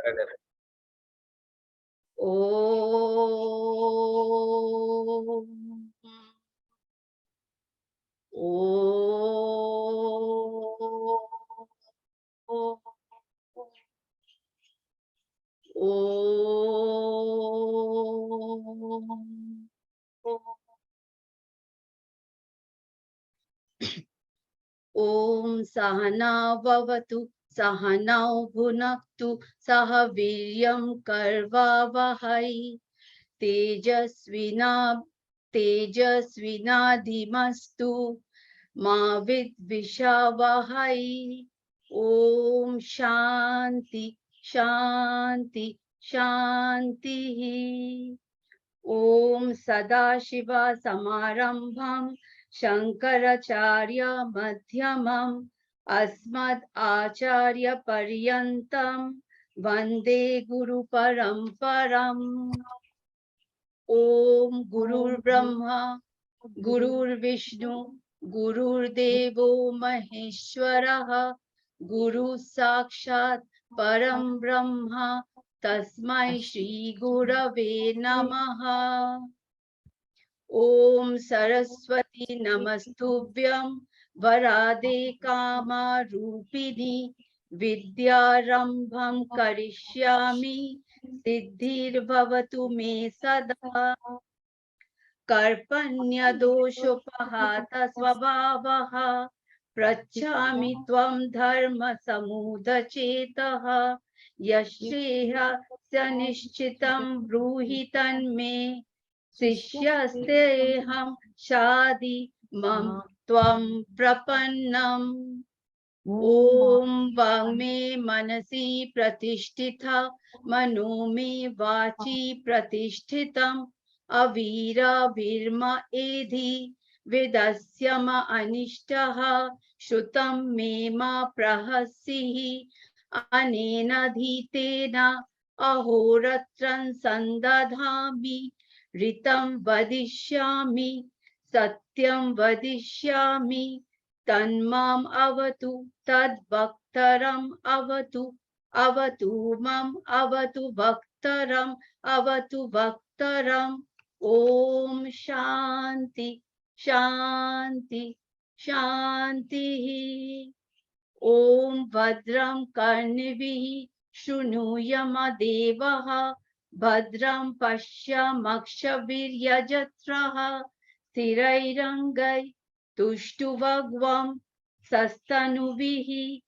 Om. Om. Om. Om Sahana Vavatu Sahanau Bhunaktu Saha Viryam Karvavahai Tejasvinadimastu Ma Vidvishavahai. Om Shanti Shanti Shanti. Om Sadashiva Samarambham Shankaracharya Madhyamam Asmad Acharya Paryantam Vande Guru Paramparam. Om Gurur Brahma Gurur Vishnu Gurur Devo Maheshwaraha Guru Sakshat Param Brahma Tasmai Shri Gurave Namaha. Om Saraswati Namastubhyam Varade Kama Rupini Vidyarambham Karishyami Siddhir Bhavatu Me Sada. Karpanya Doshopahata Swabhavaha Prachami Tvam Dharma Samudachetaha Yashreha Sanishchitam Bruhitan Me Sishyasteham Shadi Mam Tvam Prapannam. Om Vangme Manasi Pratishtitha Mano Me Vachi Pratishthitam Avira Virma Edhi Vedasyama Anishtaha Shrutam Mema Prahasihi Anena Dhitena Ahoratran Sandadhami Ritam Vadishyami Satyam Vadishyami Tanmam Avatu Tad Bhaktaram Avatu Avatu Mam Avatu Bhaktaram Avatu Bhaktaram. Om Shanti Shanti Shanti. Om Bhadram Karnivihi Shrunuyama Devaha Bhadram Pashyamakshaviryajatraha Thirairangai Tuštuvagvam Sastanuvihi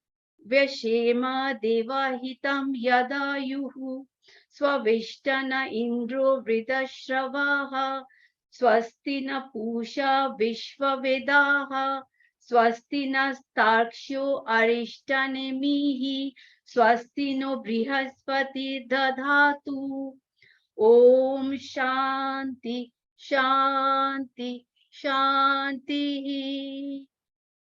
Vyashema Devahitam Yadayuhu Swavishtana Indro Vridashravaha Swastina Pusha Vishvavedaha Swastina Starksho Arishtanemihi Swastino Brihaspati Dadhatu. Om Shanti Shanti Shanti.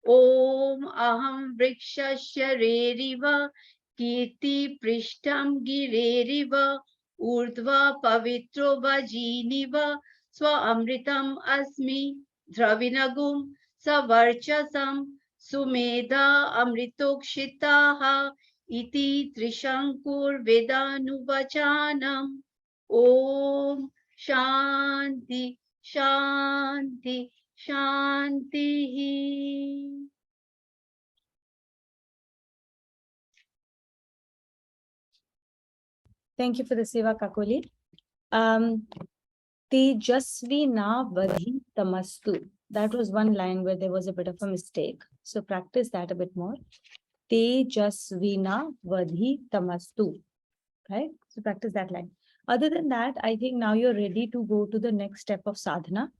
Om Aham Vrikshasya Reriva Kirti Prishtam Gireriva Urdhva Pavitro Vajiniva Swa Amritam Asmi Dravinagum Savarchasam Sumedha Amritokshitaha Iti Trishankur Vedanuvachanam. Om Shanti Shanti Shanti. Thank you for the Seva Kakoli. Tejasvina Vadhi Tamastu. That was one line where there was a bit of a mistake. So practice that a bit more. Tejasvina Vadhi Tamastu. Right? So practice that line. Other than that, I think now you're ready to go to the next step of sadhana.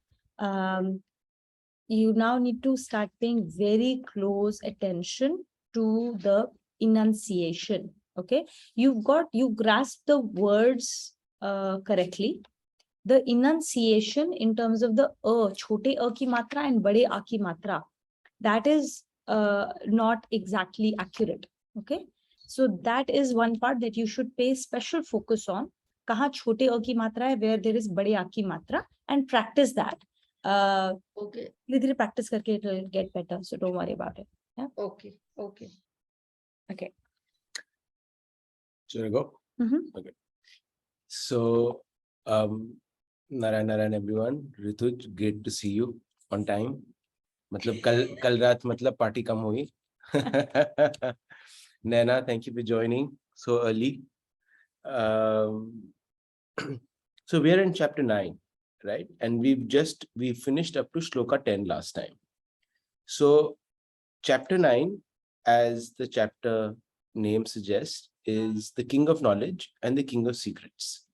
You now need to start paying very close attention to the enunciation. Okay, you grasped the words correctly. The enunciation in terms of the chote ki matra and bade a ki matra, that is not exactly accurate. Okay, so that is one part that you should pay special focus on. Kaha chote ki matra hai, where there is bade a ki matra, and practice that. Okay. Little practice karke it will get better. So don't worry about it. Yeah. Okay. Okay. Okay. Should I go? Mhm. So, Narayan everyone. Rituj, great to see you on time. मतलब कल रात मतलब party कम हुई. Naina, thank you for joining so early. Um, so we are in chapter 9, right? And we finished up to shloka 10 last time. So chapter 9, as the chapter name suggests, is the king of knowledge and the king of secrets,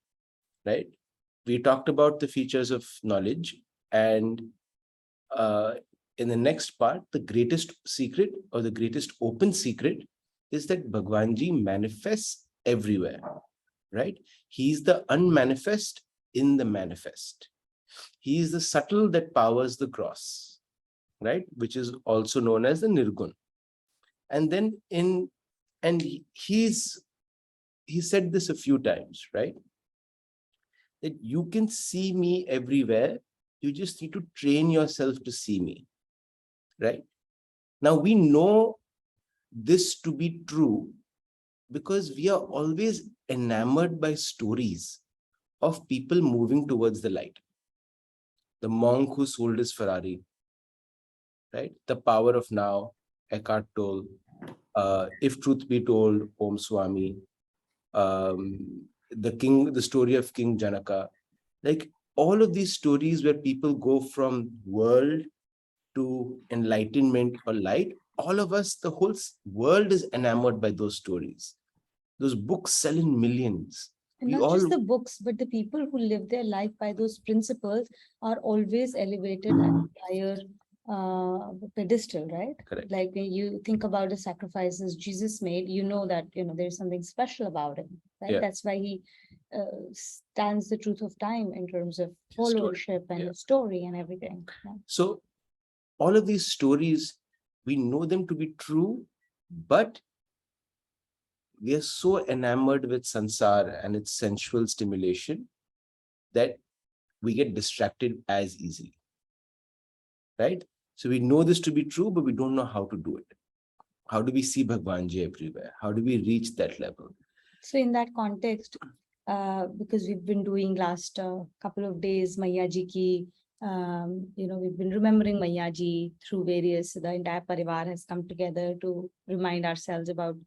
right? We talked about the features of knowledge, and in the next part, the greatest secret or the greatest open secret is that Bhagwanji manifests everywhere, right? He's the unmanifest in the manifest. He is the subtle that powers the gross, right? Which is also known as the Nirgun. And then he said this a few times, right? That you can see me everywhere. You just need to train yourself to see me, right? Now we know this to be true because we are always enamored by stories of people moving towards the light. The monk who sold his Ferrari, right? The power of now, Eckhart Tolle, if truth be told, Om Swami, the story of King Janaka, like all of these stories where people go from world to enlightenment or light, all of us, the whole world is enamored by those stories. Those books sell in millions. And not just the books, but the people who live their life by those principles are always elevated at a higher pedestal, right? Correct. Like when you think about the sacrifices Jesus made, you know that there's something special about him, right? Yeah. That's why he stands the truth of time in terms of Story. followership and Yeah. story and everything. Yeah. So all of these stories, we know them to be true, but we are so enamored with sansar and its sensual stimulation that we get distracted as easily, right? So we know this to be true, but we don't know how to do it. How do we see Bhagwanji everywhere? How do we reach that level? So in that context, because we've been doing last couple of days Maiya Ji ki, we've been remembering Maiya Ji through various, the entire Parivar has come together to remind ourselves about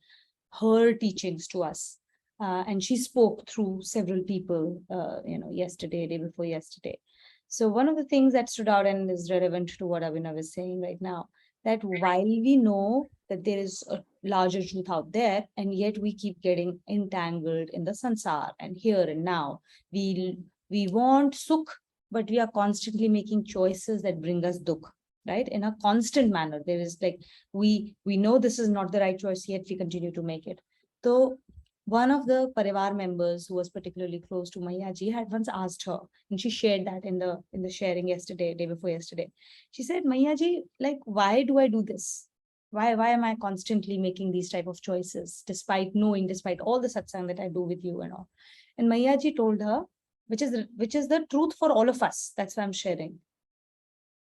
her teachings to us. And she spoke through several people, yesterday, day before yesterday. So one of the things that stood out and is relevant to what Abhinav is saying right now, that while we know that there is a larger truth out there, and yet we keep getting entangled in the sansar and here and now. We want sukh, but we are constantly making choices that bring us dukh, right? In a constant manner. There is like, we know this is not the right choice, yet we continue to make it. So one of the Parivar members who was particularly close to Maiya Ji had once asked her, and she shared that in the sharing yesterday, day before yesterday. She said, Maiya Ji, like, why do I do this? Why am I constantly making these type of choices, despite knowing, despite all the satsang that I do with you and all? And Maiya Ji told her, which is the truth for all of us. That's why I'm sharing.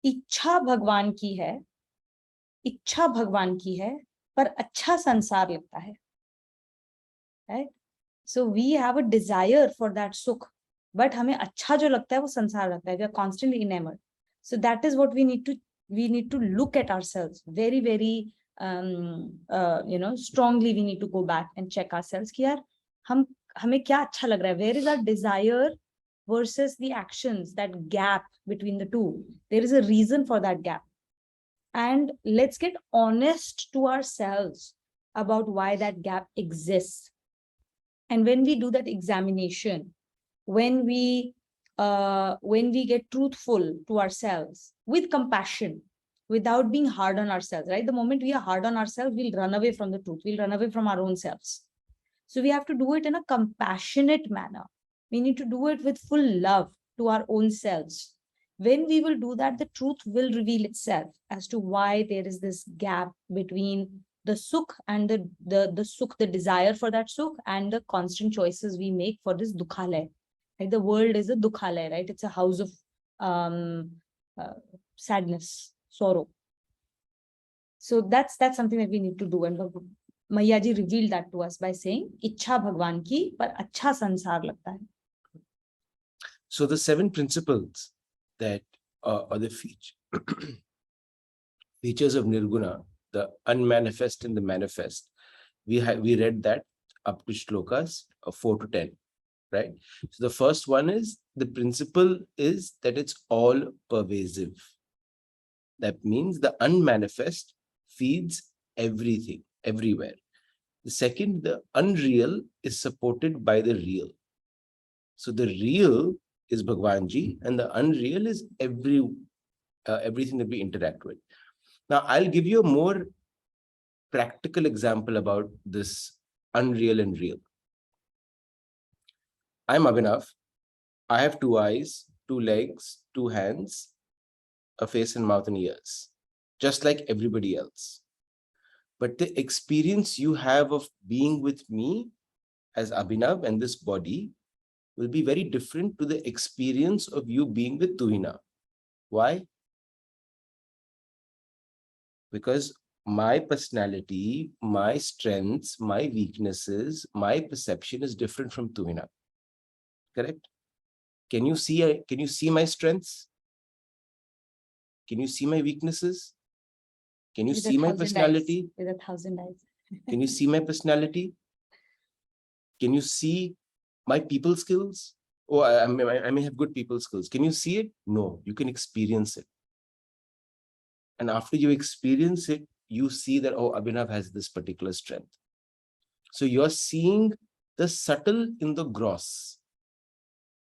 इच्छा भगवान की है, इच्छा भगवान की है, पर अच्छा संसार लगता है, right? So we have a desire for that sukh, but हमें अच्छा जो लगता है वो संसार लगता है. We are constantly enamored. So that is what we need to look at ourselves very, very strongly. We need to go back and check ourselves कि यार हमें क्या अच्छा लग रहा है. Where is our desire versus the actions, that gap between the two? There is a reason for that gap. And let's get honest to ourselves about why that gap exists. And when we do that examination, when we get truthful to ourselves with compassion, without being hard on ourselves, right? The moment we are hard on ourselves, we'll run away from the truth. We'll run away from our own selves. So we have to do it in a compassionate manner. We need to do it with full love to our own selves. When we will do that, the truth will reveal itself as to why there is this gap between the sukh and the sukh, the desire for that sukh, and the constant choices we make for this dukhalay. Like the world is a dukhalay, right? It's a house of sadness, sorrow. So that's something that we need to do. And मैया जी revealed that to us by saying, इच्छा भगवान की पर अच्छा संसार लगता है. So the 7 principles that are the features of Nirguna, the unmanifest and the manifest, we read that up to shlokas of 4 to 10, right? So the first one is, the principle is that it's all pervasive. That means the unmanifest feeds everything, everywhere. The second, the unreal is supported by the real. So the real is Bhagwanji and the unreal is everything that we interact with. Now, I'll give you a more practical example about this unreal and real. I'm Abhinav. I have 2 eyes, 2 legs, 2 hands, a face and mouth and ears, just like everybody else. But the experience you have of being with me as Abhinav and this body will be very different to the experience of you being with Tuhina. Why? Because my personality, my strengths, my weaknesses, my perception is different from Tuhina. Correct? Can you see my strengths? Can you see my weaknesses? Can you With see my 1,000 eyes. personality? With 1,000 eyes. Can you see my personality? Can you see my people skills? Oh, I may have good people skills. Can you see it? No, you can experience it. And after you experience it, you see that, oh, Abhinav has this particular strength. So you're seeing the subtle in the gross.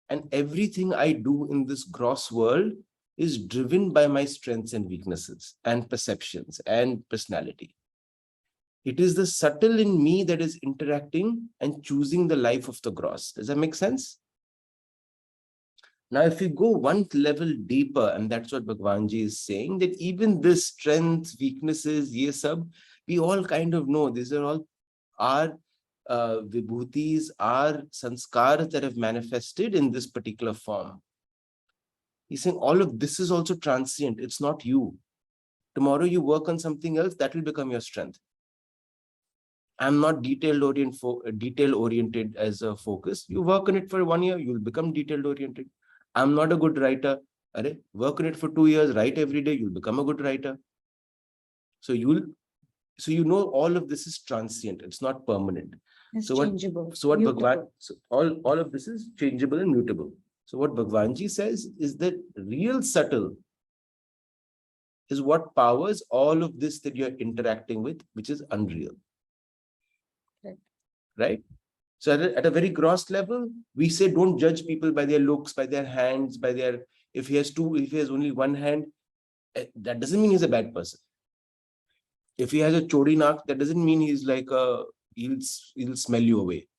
And everything I do in this gross world is driven by my strengths and weaknesses and perceptions and personality. It is the subtle in me that is interacting and choosing the life of the gross. Does that make sense? Now, if you go one level deeper, and that's what Bhagwanji is saying, that even this strengths, weaknesses, ye sab, we all kind of know these are all our vibhutis, our sanskars that have manifested in this particular form. He's saying all of this is also transient. It's not you. Tomorrow you work on something else, that will become your strength. I'm not detail oriented as a focus. You work on it for 1 year, you'll become detailed oriented. I'm not a good writer. Work on it for 2 years, write every day, you'll become a good writer. So you know all of this is transient, it's not permanent. It's so changeable. what mutable. Bhagwan, so all of this is changeable and mutable. So what Bhagwanji says is that real subtle is what powers all of this that you're interacting with, which is unreal. Right? So at a very gross level, we say don't judge people by their looks, by their hands, by their, if he has only one hand, that doesn't mean he's a bad person. If he has a chodi naak, that doesn't mean he's like he'll smell you away.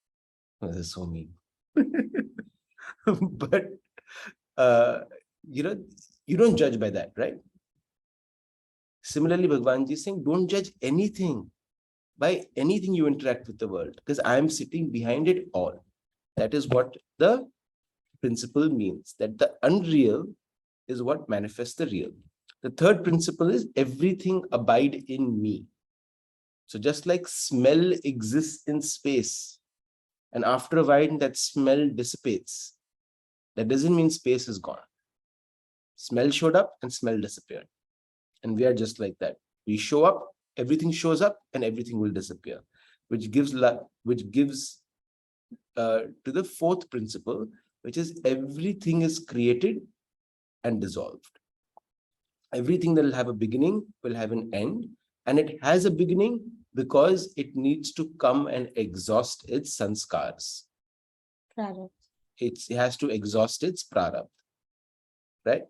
Oh, that's so mean. But you don't judge by that, right? Similarly, Bhagwanji is saying, don't judge anything by anything you interact with the world, because I am sitting behind it all. That is what the principle means, that the unreal is what manifests the real. The third principle is everything abide in me. So just like smell exists in space, and after a while that smell dissipates, that doesn't mean space is gone. Smell showed up and smell disappeared. And we are just like that. We show up, everything shows up, and everything will disappear, which gives to the fourth principle, which is everything is created and dissolved. Everything that will have a beginning will have an end, and it has a beginning because it needs to come and exhaust its sanskars. Prarabdha. It has to exhaust its prarabdha, right?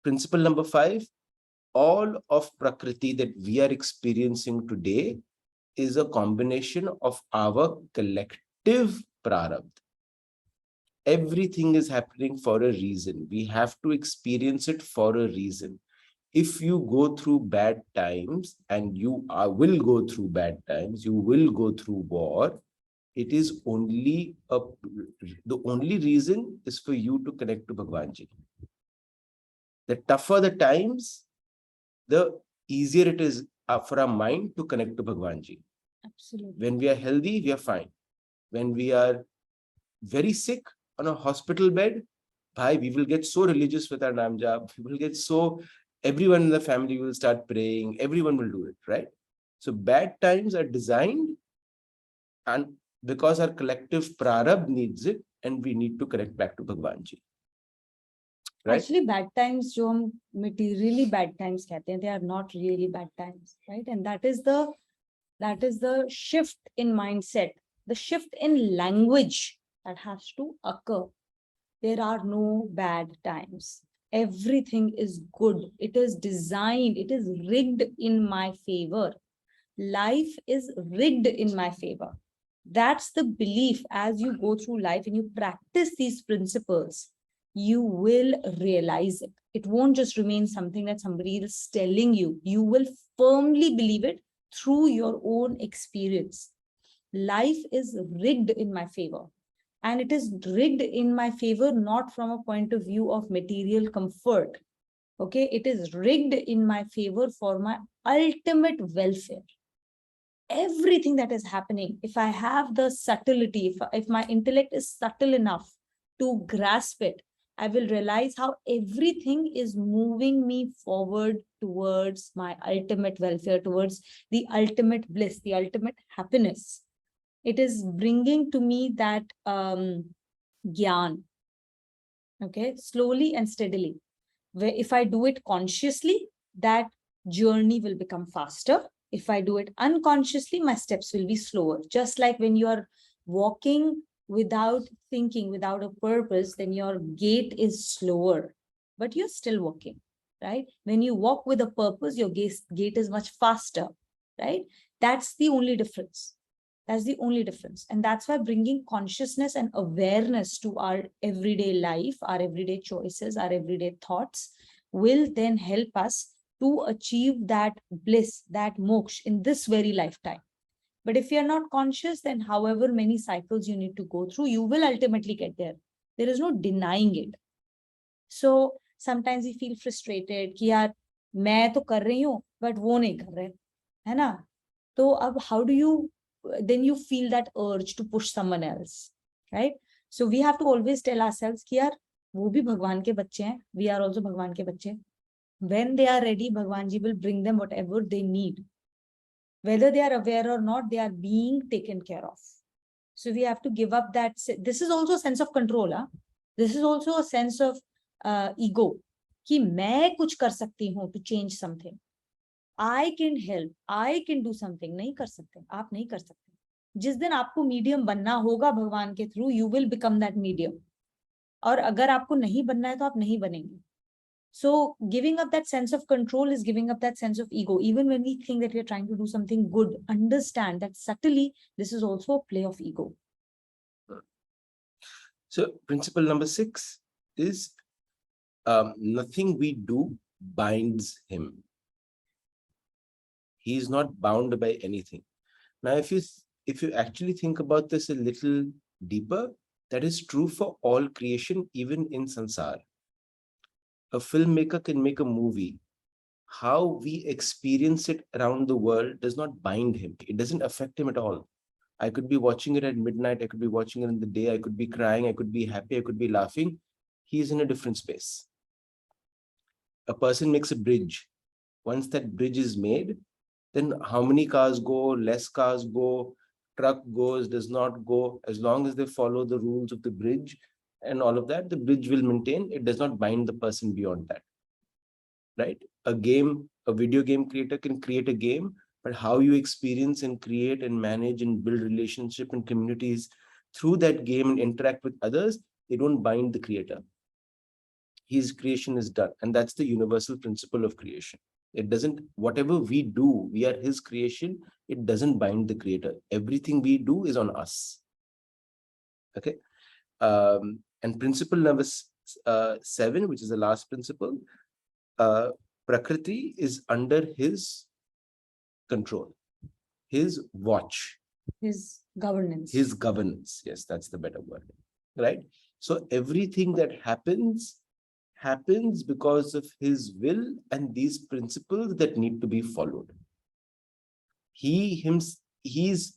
Principle number 5, all of Prakriti that we are experiencing today is a combination of our collective prarabdha. Everything is happening for a reason. We have to experience it for a reason. If you go through bad times, and will go through bad times, you will go through war, it is only the only reason is for you to connect to Bhagwanji. The tougher the times, the easier it is for our mind to connect to Bhagwanji. Absolutely. When we are healthy, we are fine. When we are very sick on a hospital bed, bhai, we will get so religious with our naam jap. We will get so, everyone in the family will start praying. Everyone will do it, right? So bad times are designed, and because our collective prarabdh needs it, and we need to connect back to Bhagwan Ji. Right? Actually, bad times, जो हम materially bad times कहते हैं, they are not really bad times, right? And that is the shift in mindset, the shift in language that has to occur. There are no bad times. Everything is good. It is designed. It is rigged in my favor. Life is rigged in my favor. That's the belief. As you go through life and you practice these principles, you will realize it. It won't just remain something that somebody is telling you. You will firmly believe it through your own experience. Life is rigged in my favor. And it is rigged in my favor, not from a point of view of material comfort. Okay, it is rigged in my favor for my ultimate welfare. Everything that is happening, if I have the subtlety, if my intellect is subtle enough to grasp it, I will realize how everything is moving me forward towards my ultimate welfare, towards the ultimate bliss, the ultimate happiness. It is bringing to me that gyan, okay, slowly and steadily. Where if I do it consciously, that journey will become faster. If I do it unconsciously, my steps will be slower. Just like when you are walking without thinking, without a purpose, then your gait is slower, but you're still walking, right? When you walk with a purpose, your gait is much faster, right? That's the only difference. That's the only difference. And that's why bringing consciousness and awareness to our everyday life, our everyday choices, our everyday thoughts will then help us to achieve that bliss, that moksha in this very lifetime. But if you're not conscious, then however many cycles you need to go through, you will ultimately get there. There is no denying it. So sometimes we feel frustrated कि यार मैं तो कर रही हूँ but वो नहीं कर रहे, है ना? तो अब how do you then you feel that urge to push someone else, right? So we have to always tell ourselves कि यार वो भी भगवान के बच्चे हैं, we are also भगवान के बच्चे. When they are ready, Bhagwan Ji will bring them whatever they need. Whether they are aware or not, they are being taken care of. So we have to give up that. This is also a sense of control. Huh? This is also a sense of ego. कि मैं कुछ कर सकती हूँ to change something. I can help. I can do something. नहीं कर सकते. आप नहीं कर सकते. जिस दिन आपको मीडियम बनना होगा भगवान के through, you will become that medium. और अगर आपको नहीं बनना है तो आप नहीं बनेंगे. So giving up that sense of control is giving up that sense of ego. Even when we think that we are trying to do something good, understand that subtly, this is also a play of ego. So principle number 6 is nothing we do binds him. He is not bound by anything. Now, if you actually think about this a little deeper, that is true for all creation, even in Sansar. A filmmaker can make a movie. How we experience it around the world does not bind him. It doesn't affect him at all. I could be watching it at midnight. I could be watching it in the day. I could be crying. I could be happy. I could be laughing. He is in a different space. A person makes a bridge. Once that bridge is made, then how many cars go, less cars go, truck goes, does not go, as long as they follow the rules of the bridge and all of that, the bridge will maintain. It does not bind the person beyond that, right? A video game creator can create a game, but how you experience and create and manage and build relationship and communities through that game and interact with others, they don't bind the creator. His creation is done, and that's the universal principle of creation. It doesn't, whatever we do, we are his creation. It doesn't bind the creator. Everything we do is on us. Okay. And principle number 7, which is the last principle, Prakriti is under his control, his watch, His governance. His governance. Yes, that's the better word, right? So everything that happens because of his will and these principles that need to be followed. he's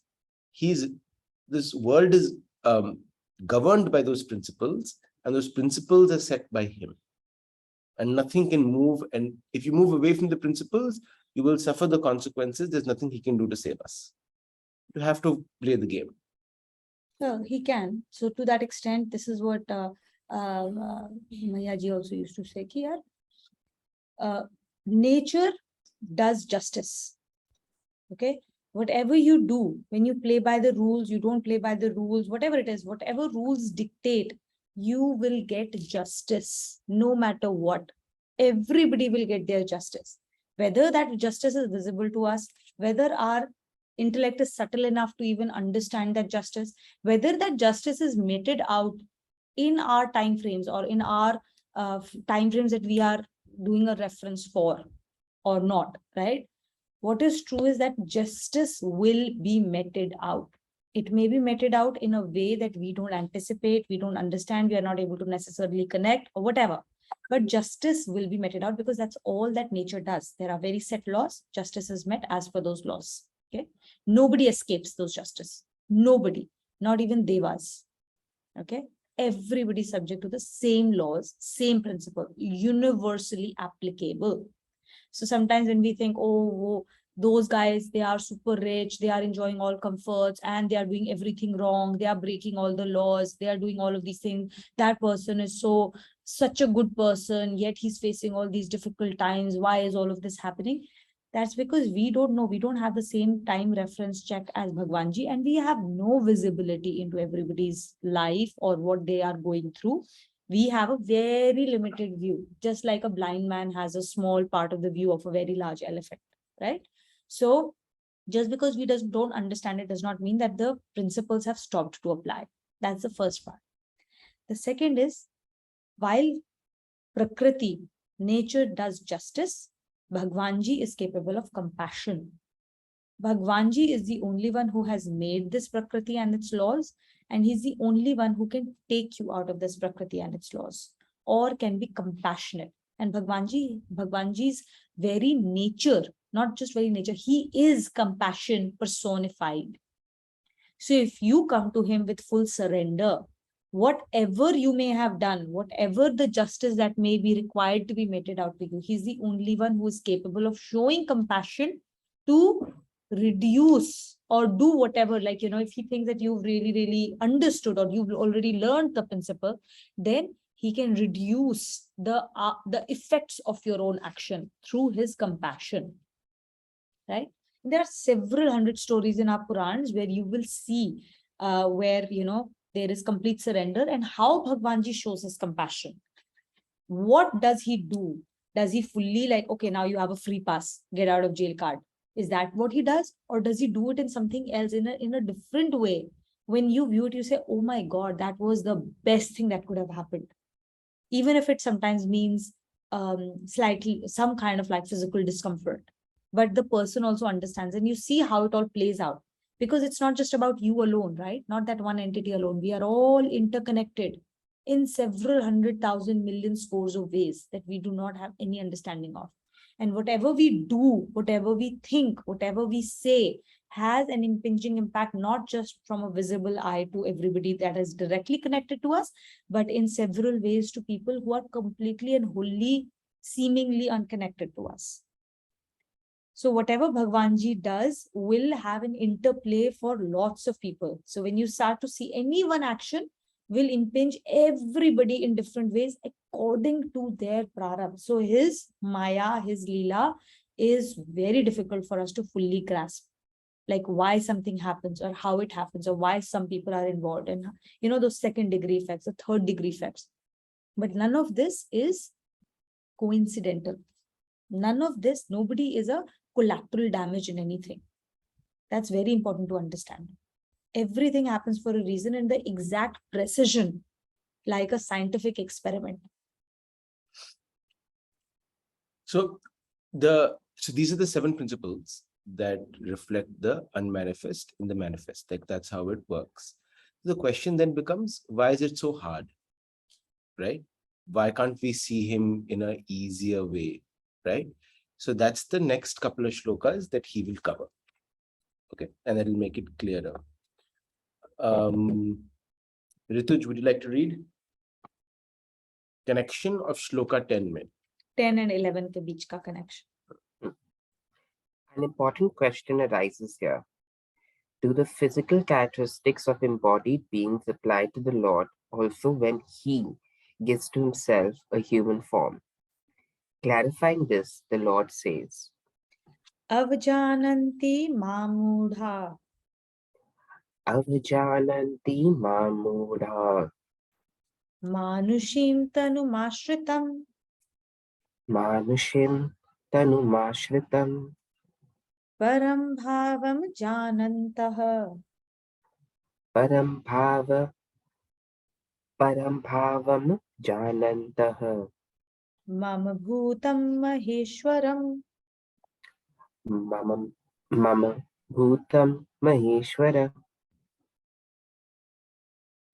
this world is governed by those principles, and those principles are set by him, and nothing can move. And if you move away from the principles, you will suffer the consequences. There's nothing he can do to save us. You have to play the game. He can. So to that extent, this is what Maya ji also used to say, ki yaar, nature does justice. Okay, whatever you do, when you play by the rules, you don't play by the rules, whatever it is, whatever rules dictate, you will get justice no matter what. Everybody will get their justice. Whether that justice is visible to us, whether our intellect is subtle enough to even understand that justice, whether that justice is meted out in our time frames or in our time frames that we are doing a reference for or not, right? What is true is that justice will be meted out. It may be meted out in a way that we don't anticipate, we don't understand, we are not able to necessarily connect or whatever. But justice will be meted out because that's all that nature does. There are very set laws. Justice is met as per those laws. Okay. Nobody escapes those justice. Nobody, not even devas. Okay. Everybody is subject to the same laws, same principle, universally applicable. So sometimes when we think, oh, those guys, they are super rich, they are enjoying all comforts and they are doing everything wrong, they are breaking all the laws, they are doing all of these things. That person is such a good person, yet he's facing all these difficult times. Why is all of this happening? That's because we don't know. We don't have the same time reference check as Bhagwanji, and we have no visibility into everybody's life or what they are going through. We have a very limited view, just like a blind man has a small part of the view of a very large elephant, right? So just because we don't understand it does not mean that the principles have stopped to apply. That's the first part. The second is, while Prakriti, nature does justice, Bhagwanji is capable of compassion. Bhagwanji is the only one who has made this Prakriti and its laws, and he's the only one who can take you out of this Prakriti and its laws, or can be compassionate. And Bhagwanji's very nature, not just very nature, he is compassion personified. So if you come to him with full surrender, whatever you may have done, whatever the justice that may be required to be meted out to you, he's the only one who is capable of showing compassion to reduce or do whatever, like, if he thinks that you've really understood or you've already learned the principle, then he can reduce the effects of your own action through his compassion, right? There are several hundred stories in our Purans where you will see where, there is complete surrender, and how Bhagwanji shows his compassion. What does he do? Does he fully like, okay, now you have a free pass, get out of jail card? Is that what he does? Or does he do it in something else, in a different way? When you view it, you say, oh my God, that was the best thing that could have happened. Even if it sometimes means slightly, some kind of like physical discomfort. But the person also understands, and you see how it all plays out. Because it's not just about you alone, right? Not that one entity alone. We are all interconnected in several 100,000 million scores of ways that we do not have any understanding of. And whatever we do, whatever we think, whatever we say has an impinging impact, not just from a visible eye to everybody that is directly connected to us, but in several ways to people who are completely and wholly, seemingly unconnected to us. So whatever Bhagwanji does will have an interplay for lots of people. So when you start to see any one action will impinge everybody in different ways according to their prarabdha. So his Maya, his Leela is very difficult for us to fully grasp. Like why something happens or how it happens or why some people are involved and, those second degree effects, the third degree effects. But none of this is coincidental. None of this, nobody is a collateral damage in anything. That's very important to understand. Everything happens for a reason and the exact precision, like a scientific experiment. So these are the 7 principles that reflect the unmanifest in the manifest. Like that's how it works. The question then becomes, why is it so hard? Right? Why can't we see him in an easier way? Right? So that's the next couple of shlokas that he will cover. Okay, and that will make it clearer. Rituj, would you like to read? Connection of shloka 10 में. 10 and 11 के बीच का connection. An important question arises here. Do the physical characteristics of embodied beings apply to the Lord also when he gives to himself a human form? Clarifying this, the Lord says, Avjananti mamudha Avjananti mamudha manushim tanumashritam manushim tanumashritam param bhavam janantah param bhavam janantah mama bhutam maheshwaram. mama mama bhutam maheshwara.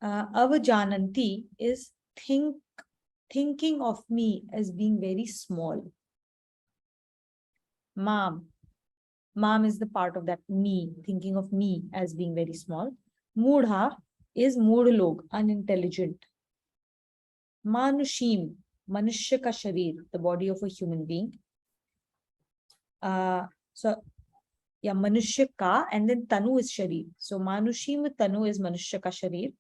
Avjananti is thinking of me as being very small. Mam is the part of that me, thinking of me as being very small. Mudha is moodlog, unintelligent. Manushim, manushya ka sharir, the body of a human being. Manushya ka, and then tanu is sharir. So manushim tanu is manushya ka sharir.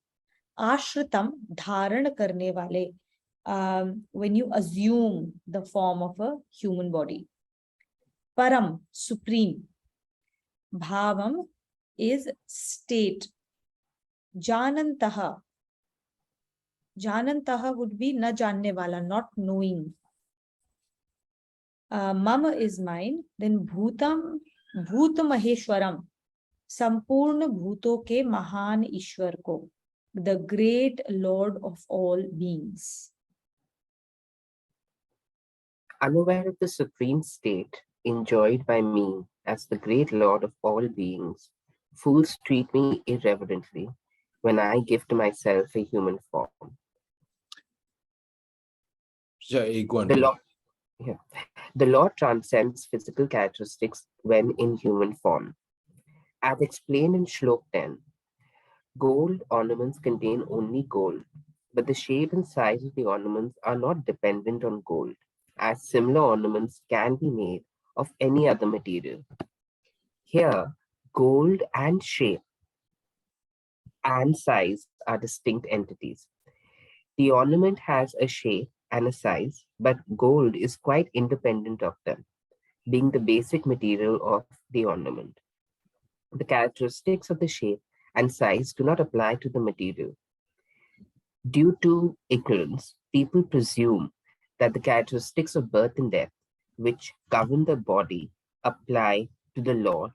Ashritam, dharan karne wale, when you assume the form of a human body. Param, supreme. Bhavam is state. Janantaha. Janantaha would be na janne wala, not knowing. Mama is mine. Then bhutam, bhut maheshwaram. Sampurna bhuto ke mahan ishwar ko. The great Lord of all beings. Unaware of the supreme state enjoyed by me as the great Lord of all beings, fools treat me irreverently when I give to myself a human form. The Lord transcends physical characteristics when in human form. As explained in Shlok 10, gold ornaments contain only gold, but the shape and size of the ornaments are not dependent on gold, as similar ornaments can be made of any other material. Here, gold and shape and size are distinct entities. The ornament has a shape and a size, but gold is quite independent of them, being the basic material of the ornament. The characteristics of the shape and size do not apply to the material. Due to ignorance, people presume that the characteristics of birth and death, which govern the body, apply to the Lord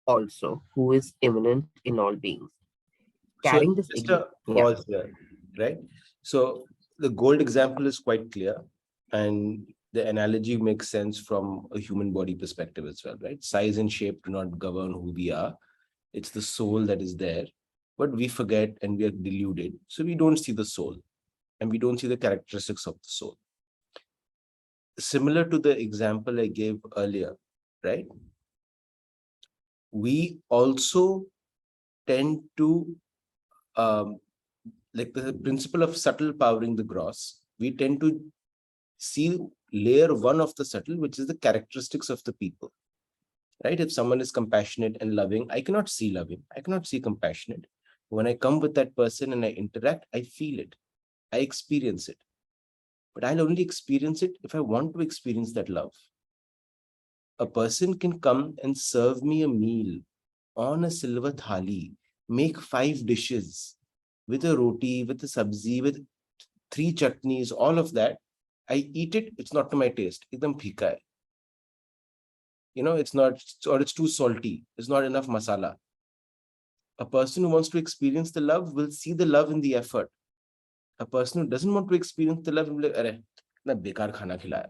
also, who is immanent in all beings. So just a pause here, right? So the gold example is quite clear, and the analogy makes sense from a human body perspective as well, right? Size and shape do not govern who we are. It's the soul that is there, but we forget and we are deluded. So we don't see the soul and we don't see the characteristics of the soul. Similar to the example I gave earlier, right? We also tend to like the principle of subtle powering the gross, we tend to see layer one of the subtle, which is the characteristics of the people, right? If someone is compassionate and loving, I cannot see loving, I cannot see compassionate. When I come with that person and I interact, I feel it, I experience it, but I'll only experience it if I want to experience that love. A person can come and serve me a meal on a silver thali, make 5 dishes, with a roti, with a sabzi, with 3 chutneys, all of that. I eat it, it's not to my taste. Ekdam phika hai. You know, it's not, or it's too salty. It's not enough masala. A person who wants to experience the love will see the love in the effort. A person who doesn't want to experience the love will be like, "Arey, na bekar khana khilaya.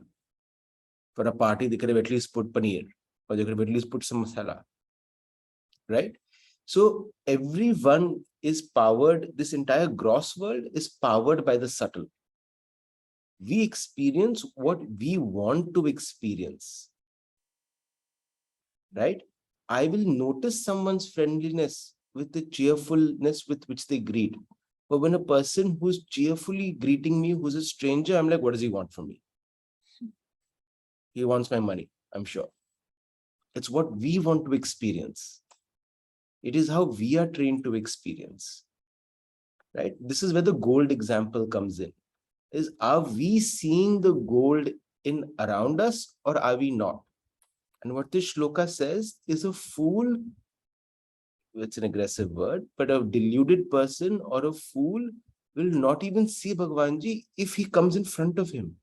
For a party, they could have at least put paneer, or they could have at least put some masala." Right? So everyone is powered, this entire gross world is powered by the subtle. We experience what we want to experience, right? I will notice someone's friendliness with the cheerfulness with which they greet. But when a person who's cheerfully greeting me, who's a stranger, I'm like, what does he want from me? He wants my money, I'm sure. It's what we want to experience. It is how we are trained to experience. Right? This is where the gold example comes in. Is, are we seeing the gold in around us or are we not? And what this shloka says is, a fool, it's an aggressive word, but a deluded person or a fool will not even see Bhagwan Ji if he comes in front of him.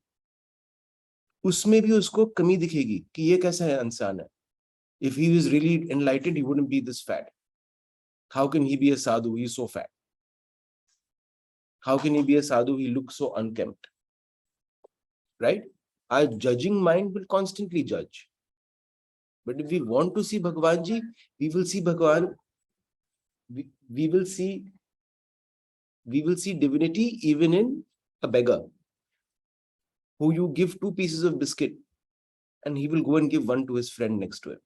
उसमें भी उसको कमी दिखेगी कि ये कैसा है इंसान है. If he was really enlightened, he wouldn't be this fat. How can he be a sadhu? He's so fat. How can he be a sadhu? He looks so unkempt. Right? Our judging mind will constantly judge. But if we want to see Bhagwan Ji, we will see Bhagwan. We will see divinity even in a beggar, who you give 2 pieces of biscuit and he will go and give 1 to his friend next to him.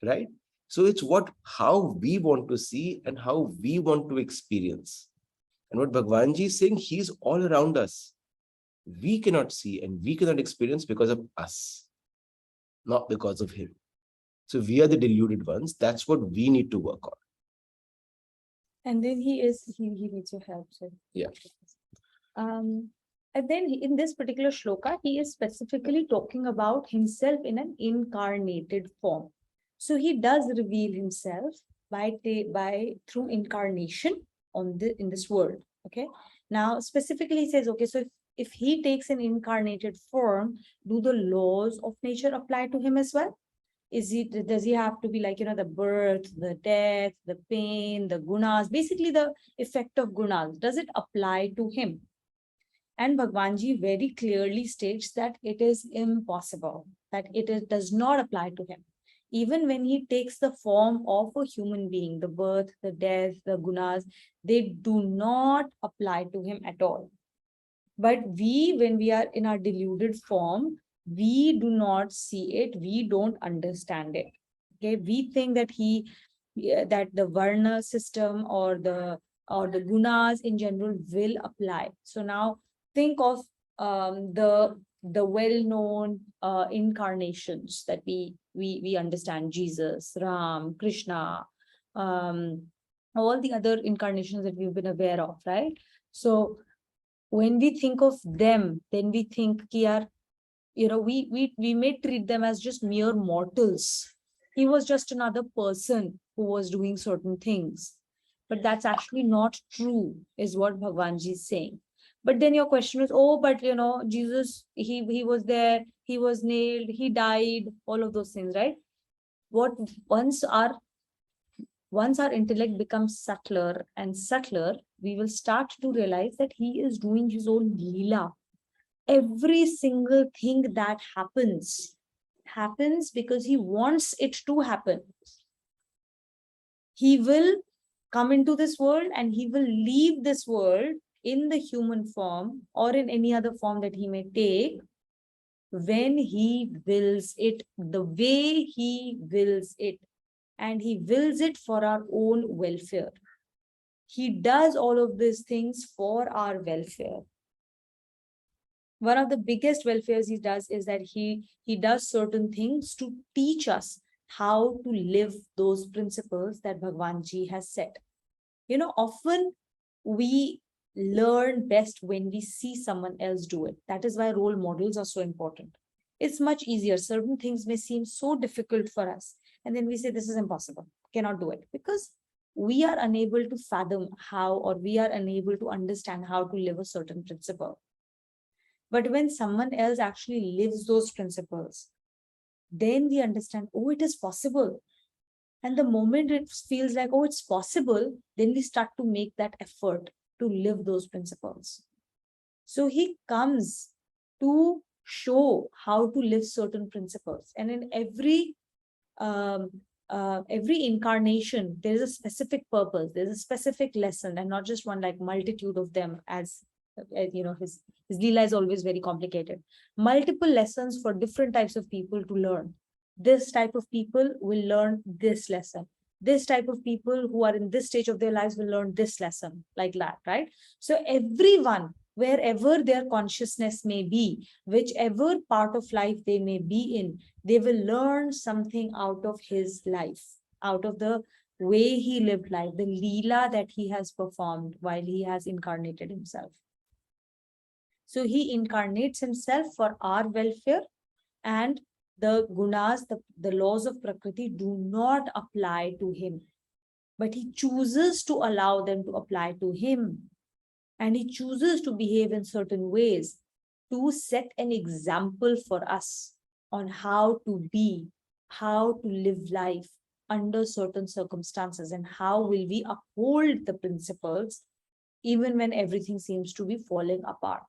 Right? So it's how we want to see and how we want to experience. And what Bhagwan Ji is saying, he's all around us. We cannot see and we cannot experience because of us, not because of him. So we are the deluded ones. That's what we need to work on. And then he needs your help. So. Yeah. And then in this particular shloka, he is specifically talking about himself in an incarnated form. So he does reveal himself through incarnation in this world. Okay. Now specifically he says, okay, so if he takes an incarnated form, do the laws of nature apply to him as well? Does he have to be like, the birth, the death, the pain, the gunas, basically the effect of gunas, does it apply to him? And Bhagwan Ji very clearly states that it is impossible, that does not apply to him. Even when he takes the form of a human being, the birth, the death, the gunas, they do not apply to him at all. But when we are in our deluded form, we do not see it, we don't understand it. Okay, we think that that the varna system or the gunas in general will apply. So now think of the well-known incarnations that we understand: Jesus, Ram, Krishna, all the other incarnations that we've been aware of, right? So when we think of them, then we think we may treat them as just mere mortals. He was just another person who was doing certain things. But that's actually not true, is what Bhagwan Ji is saying. But then your question is, oh, but Jesus, he was there, he was nailed, he died, all of those things, right? Once our intellect becomes subtler and subtler, we will start to realize that he is doing his own leela. Every single thing that happens because he wants it to happen. He will come into this world and he will leave this world in the human form or in any other form that he may take when he wills it, the way he wills it. And he wills it for our own welfare. He does all of these things for our welfare. One of the biggest welfares he does is that he does certain things to teach us how to live those principles that Bhagwan Ji has set. Often we learn best when we see someone else do it. That is why role models are so important. It's much easier. Certain things may seem so difficult for us. And then we say, this is impossible, cannot do it. Because we are unable to fathom how, or we are unable to understand how to live a certain principle. But when someone else actually lives those principles, then we understand, oh, it is possible. And the moment it feels like, oh, it's possible, then we start to make that effort to live those principles. So he comes to show how to live certain principles. And in every incarnation, there is a specific purpose, there's a specific lesson, and not just one, like multitude of them, as his Leela is always very complicated. Multiple lessons for different types of people to learn. This type of people will learn this lesson. This type of people who are in this stage of their lives will learn this lesson, like that, right? So everyone, wherever their consciousness may be, whichever part of life they may be in, they will learn something out of his life, out of the way he lived life, the leela that he has performed while he has incarnated himself. So he incarnates himself for our welfare, and the gunas, the laws of Prakriti do not apply to him, but he chooses to allow them to apply to him. And he chooses to behave in certain ways to set an example for us on how to be, how to live life under certain circumstances, and how will we uphold the principles even when everything seems to be falling apart.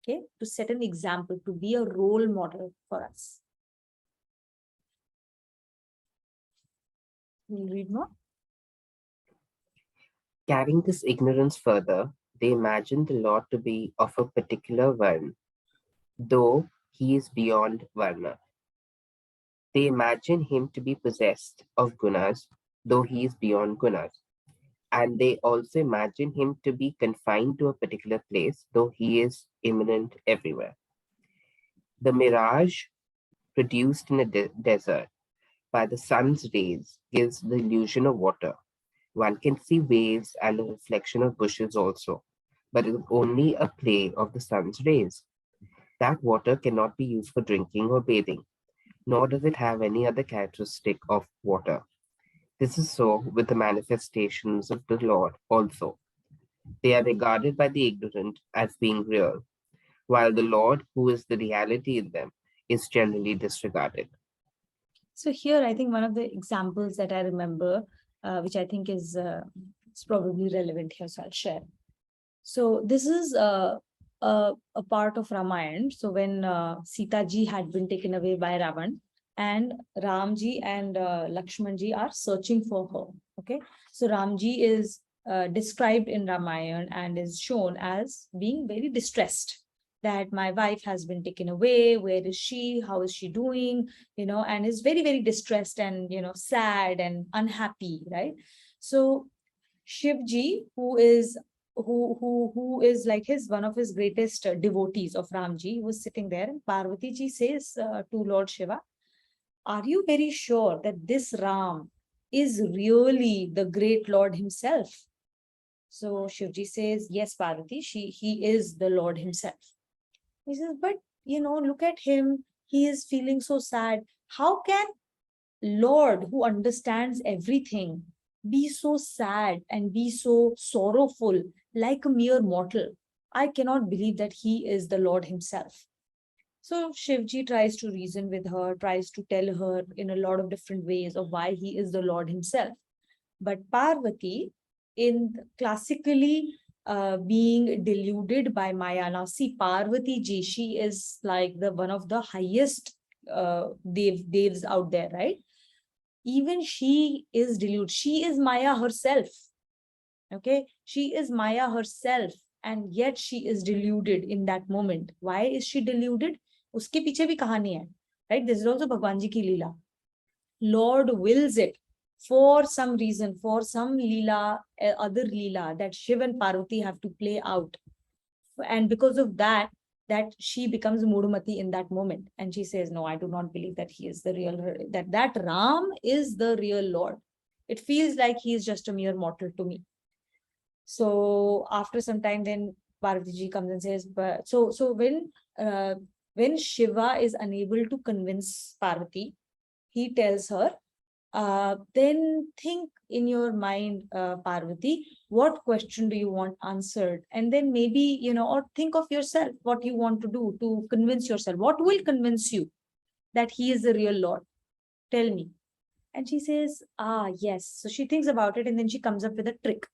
Okay, to set an example, to be a role model for us. We'll read more. Carrying this ignorance further, they imagine the Lord to be of a particular varna, though he is beyond varna. They imagine him to be possessed of gunas, though he is beyond gunas. And they also imagine him to be confined to a particular place, though he is immanent everywhere. The mirage produced in a desert by the sun's rays gives the illusion of water. One can see waves and the reflection of bushes also, but it is only a play of the sun's rays. That water cannot be used for drinking or bathing, nor does it have any other characteristic of water. This is so with the manifestations of the Lord also. They are regarded by the ignorant as being real, while the Lord, who is the reality in them, is generally disregarded. So here, I think one of the examples that I remember, which I think is probably relevant here, so I'll share. So this is a part of Ramayana. So when Sita ji had been taken away by Ravan, and Ramji and Lakshmanji are searching for her. Okay, so Ramji is described in Ramayana and is shown as being very distressed that my wife has been taken away. Where is she? How is she doing? And is very, very distressed and, sad and unhappy, right? So Shivji, who is like one of his greatest devotees of Ramji, was sitting there, and Parvati ji says to Lord Shiva, are you very sure that this Ram is really the great Lord himself? So Shivji says, yes, Parvati, he is the Lord himself. He says, but look at him. He is feeling so sad. How can Lord, who understands everything, be so sad and be so sorrowful like a mere mortal? I cannot believe that he is the Lord himself. So Shivji tries to reason with her, tries to tell her in a lot of different ways of why he is the Lord himself. But Parvati, in classically being deluded by Maya. Now see, Parvati ji, she is like one of the highest devs out there, right? Even she is deluded. She is Maya herself. Okay, she is Maya herself, and yet she is deluded in that moment. Why is she deluded? Uske piche bhi kahani hai, right? This is also Bhagwan ji ki leela. Lord wills it for some reason, for some leela, other leela that Shiv and Parvati have to play out. And because of that she becomes Mudumati in that moment. And she says, no, I do not believe that he is the real, that Ram is the real Lord. It feels like he is just a mere mortal to me. So after some time, then Parvati ji comes and says, but so when Shiva is unable to convince Parvati, he tells her, then think in your mind, Parvati, what question do you want answered? And then maybe, or think of yourself, what you want to do to convince yourself. What will convince you that he is the real Lord? Tell me. And she says, yes. So she thinks about it, and then she comes up with a trick.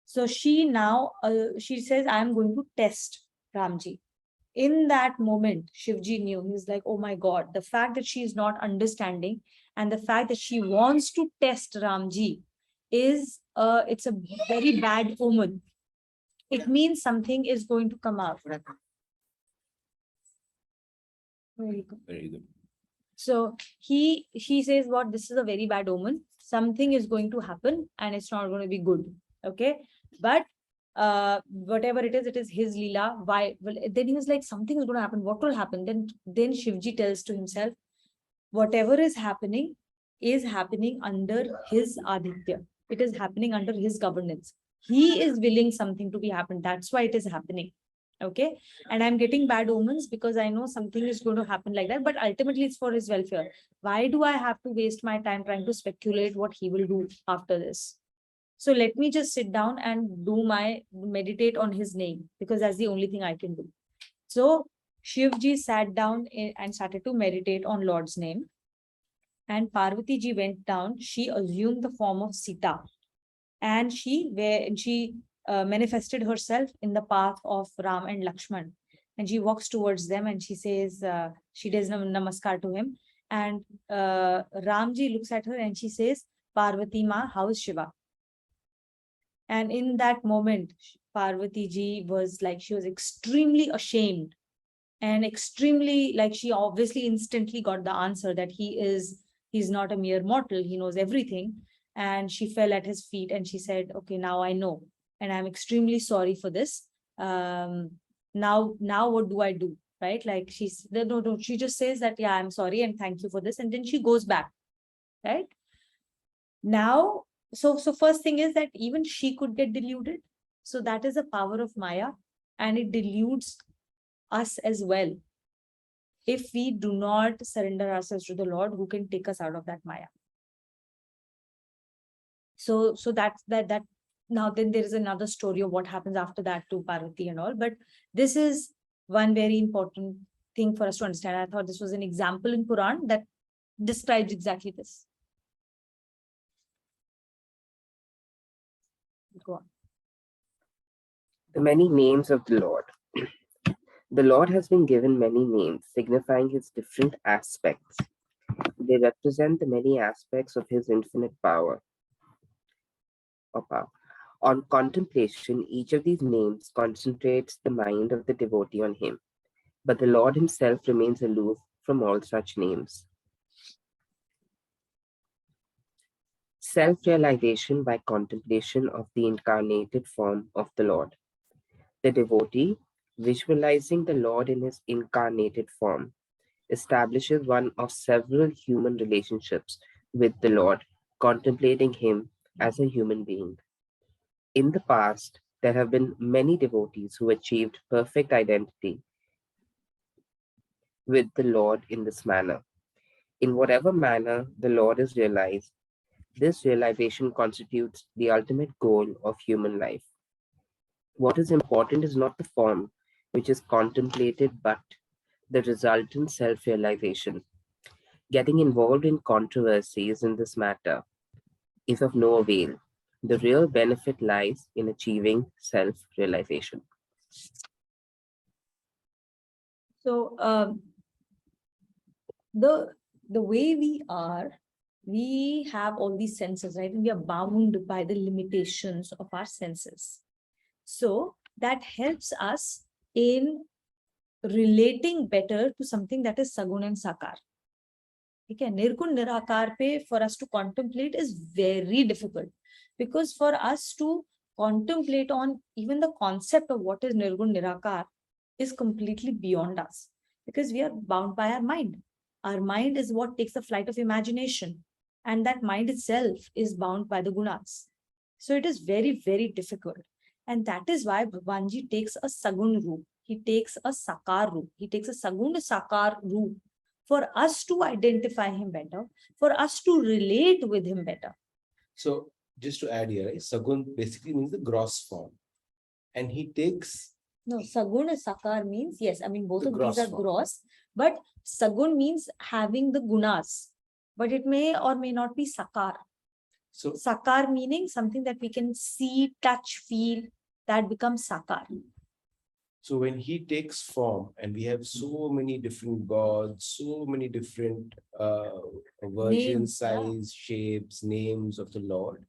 So she now, she says, I am going to test Ramji. In that moment, Shivji knew. He's like, oh my God, the fact that she is not understanding and the fact that she wants to test Ramji is, it's a very bad omen. It means something is going to come out. Very good. Very good. So he says, what, this is a very bad omen. Something is going to happen and it's not going to be good. Okay. But whatever it is his Leela. Why? Well, then he was like, something is going to happen. What will happen? Then Shivji tells to himself, whatever is happening under his Aditya. It is happening under his governance. He is willing something to be happened. That's why it is happening. Okay. And I'm getting bad omens because I know something is going to happen like that, but ultimately it's for his welfare. Why do I have to waste my time trying to speculate what he will do after this? So let me just sit down and meditate on his name, because that's the only thing I can do. So Shivji sat down and started to meditate on Lord's name. And Parvati ji went down. She assumed the form of Sita, and she manifested herself in the path of Ram and Lakshman. And she walks towards them and she says, she does namaskar to him. And Ramji looks at her and she says, Parvati Ma, how is Shiva? And in that moment, Parvati ji was like, she was extremely ashamed and extremely, like, she obviously instantly got the answer that he's not a mere mortal, he knows everything. And she fell at his feet and she said, okay, now I know, and I'm extremely sorry for this. Now what do I do? Right? Like, no, she just says that, yeah, I'm sorry and thank you for this, and then she goes back. Right? Now, so first thing is that even she could get deluded. So that is the power of Maya, and it deludes us as well. If we do not surrender ourselves to the Lord, who can take us out of that Maya? So that's that. Now then there is another story of what happens after that to Parvati and all. But this is one very important thing for us to understand. I thought this was an example in Quran that describes exactly this. Go on. The many names of the Lord. The Lord has been given many names, signifying his different aspects. They represent the many aspects of his infinite power. On contemplation, each of these names concentrates the mind of the devotee on him, but the Lord himself remains aloof from all such names. Self-realization by contemplation of the incarnated form of the Lord. The devotee, visualizing the Lord in his incarnated form, establishes one of several human relationships with the Lord, contemplating him as a human being. In the past, there have been many devotees who achieved perfect identity with the Lord in this manner. In whatever manner the Lord is realized, this realization constitutes the ultimate goal of human life. What is important is not the form which is contemplated, but the resultant self-realization. Getting involved in controversies in this matter is of no avail. The real benefit lies in achieving self-realization. So the way we have all these senses, right? And we are bound by the limitations of our senses. So that helps us in relating better to something that is Sagun and Sakar. Okay, Nirgun Nirakar pe for us to contemplate is very difficult, because for us to contemplate on even the concept of what is Nirgun Nirakar is completely beyond us, because we are bound by our mind. Our mind is what takes the flight of imagination, and that mind itself is bound by the gunas. So it is very, very difficult. And that is why Bhagwanji takes a Sagun root. He takes a Sakar root. He takes a Sagun Sakar root for us to identify him better, for us to relate with him better. So just to add here, right, Sagun basically means the gross form. And he takes... No, Sagun and Sakar means, yes, I mean, both The of these are gross form. gross, but Sagun means having the gunas, but it may or may not be Sakar. So Sakar meaning something that we can see, touch, feel, that becomes Sakar. So when he takes form, and we have so many different gods, so many different versions, Names, yeah. size, shapes, names of the Lord,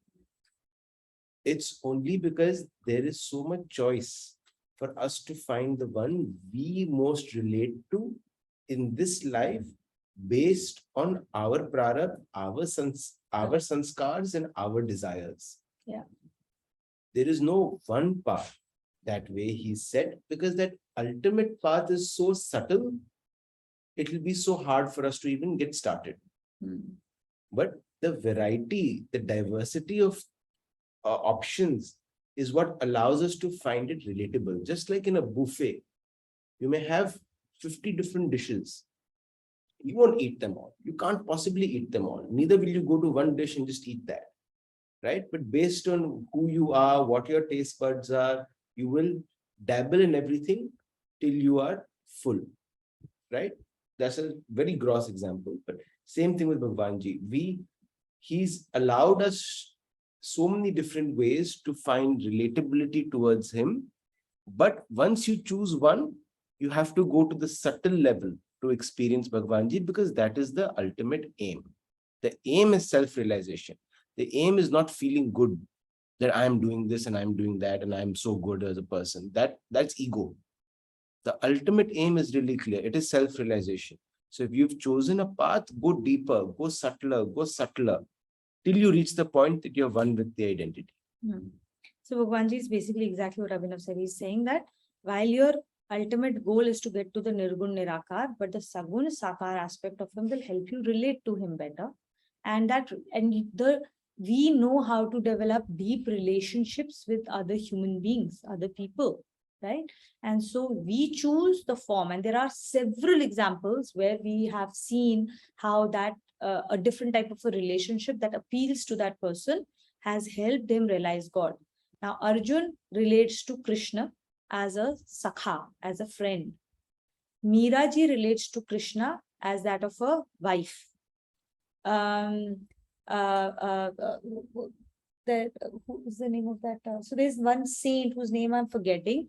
it's only because there is so much choice for us to find the one we most relate to in this life based on our prarabdha, our sanskars and our desires. Yeah. There is no one path that way he said, because that ultimate path is so subtle, it will be so hard for us to even get started. But the variety, the diversity of options is what allows us to find it relatable. Just like in a buffet, you may have 50 different dishes. You won't eat them all. You can't possibly eat them all. Neither will you go to one dish and just eat that. Right? But based on who you are, what your taste buds are, you will dabble in everything till you are full. Right? That's a very gross example, but same thing with Bhagwanji. He's allowed us so many different ways to find relatability towards him. But once you choose one, you have to go to the subtle level to experience Bhagwanji, because that is the ultimate aim. The aim is self-realization. The aim is not feeling good that I'm doing this and I'm doing that and I'm so good as a person. That's ego. The ultimate aim is really clear. It is self-realization. So if you've chosen a path, go deeper, go subtler, till you reach the point that you're one with the identity. So Bhagwanji is basically exactly what Abhinav said. He's saying that while your ultimate goal is to get to the Nirgun Nirakar, but the Sagun Sakar aspect of him will help you relate to him better. We know how to develop deep relationships with other human beings, other people, right? And so we choose the form, and there are several examples where we have seen how that a different type of a relationship that appeals to that person has helped him realize God. Now, Arjun relates to Krishna as a sakha, as a friend. Meeraji relates to Krishna as that of a wife. Who is the name of that? So there's one saint whose name I'm forgetting.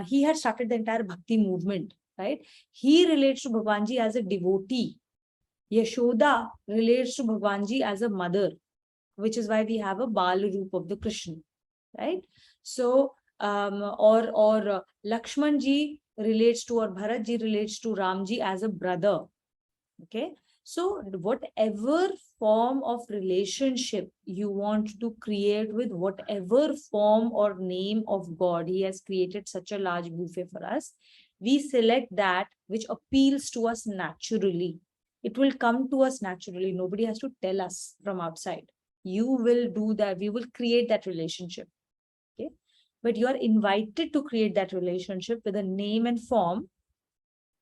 He had started the entire bhakti movement, right? He relates to Bhagwanji as a devotee. Yashoda relates to Bhagwanji as a mother, which is why we have a Bal Roop of the Krishna, right? So, Lakshmanji relates to, or Bharatji relates to Ramji as a brother, okay? So whatever form of relationship you want to create with whatever form or name of God, he has created such a large buffet for us. We select that which appeals to us naturally. It will come to us naturally. Nobody has to tell us from outside. You will do that. We will create that relationship. Okay. But you are invited to create that relationship with a name and form.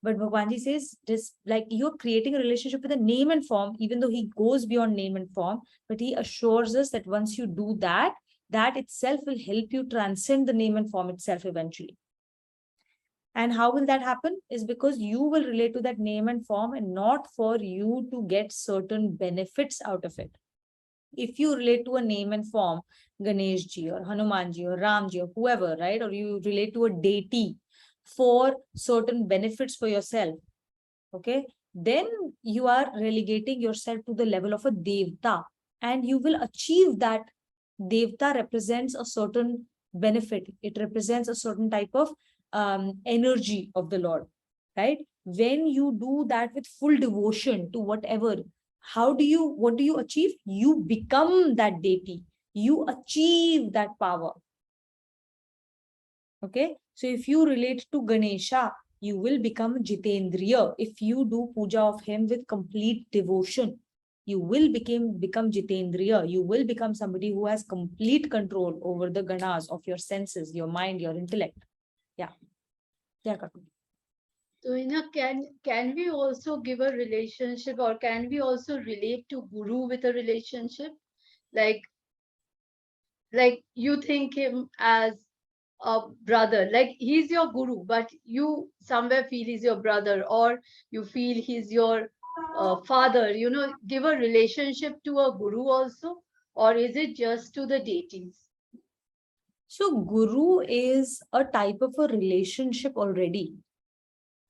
But Bhagwanji says, this, like, you're creating a relationship with a name and form, even though he goes beyond name and form, but he assures us that once you do that, that itself will help you transcend the name and form itself eventually. And how will that happen? Is because you will relate to that name and form and not for you to get certain benefits out of it. If you relate to a name and form, Ganeshji or Hanumanji or Ramji or whoever, right? Or you relate to a deity for certain benefits for yourself, okay, then you are relegating yourself to the level of a devta, and you will achieve that. Devta represents a certain benefit. It represents a certain type of energy of the Lord, right? When you do that with full devotion to whatever, what do you achieve? You become that deity. You achieve that power. Okay, so if you relate to Ganesha, you will become Jitendriya. If you do puja of him with complete devotion, you will become Jitendriya. You will become somebody who has complete control over the ganas of your senses, your mind, your intellect. Yeah. Yeah, Kaku. So, can we also give a relationship, or can we also relate to Guru with a relationship? Like you think him as a brother, like he's your Guru, but you somewhere feel he's your brother, or you feel he's your father. Give a relationship to a Guru also, or is it just to the deities? So Guru is a type of a relationship already,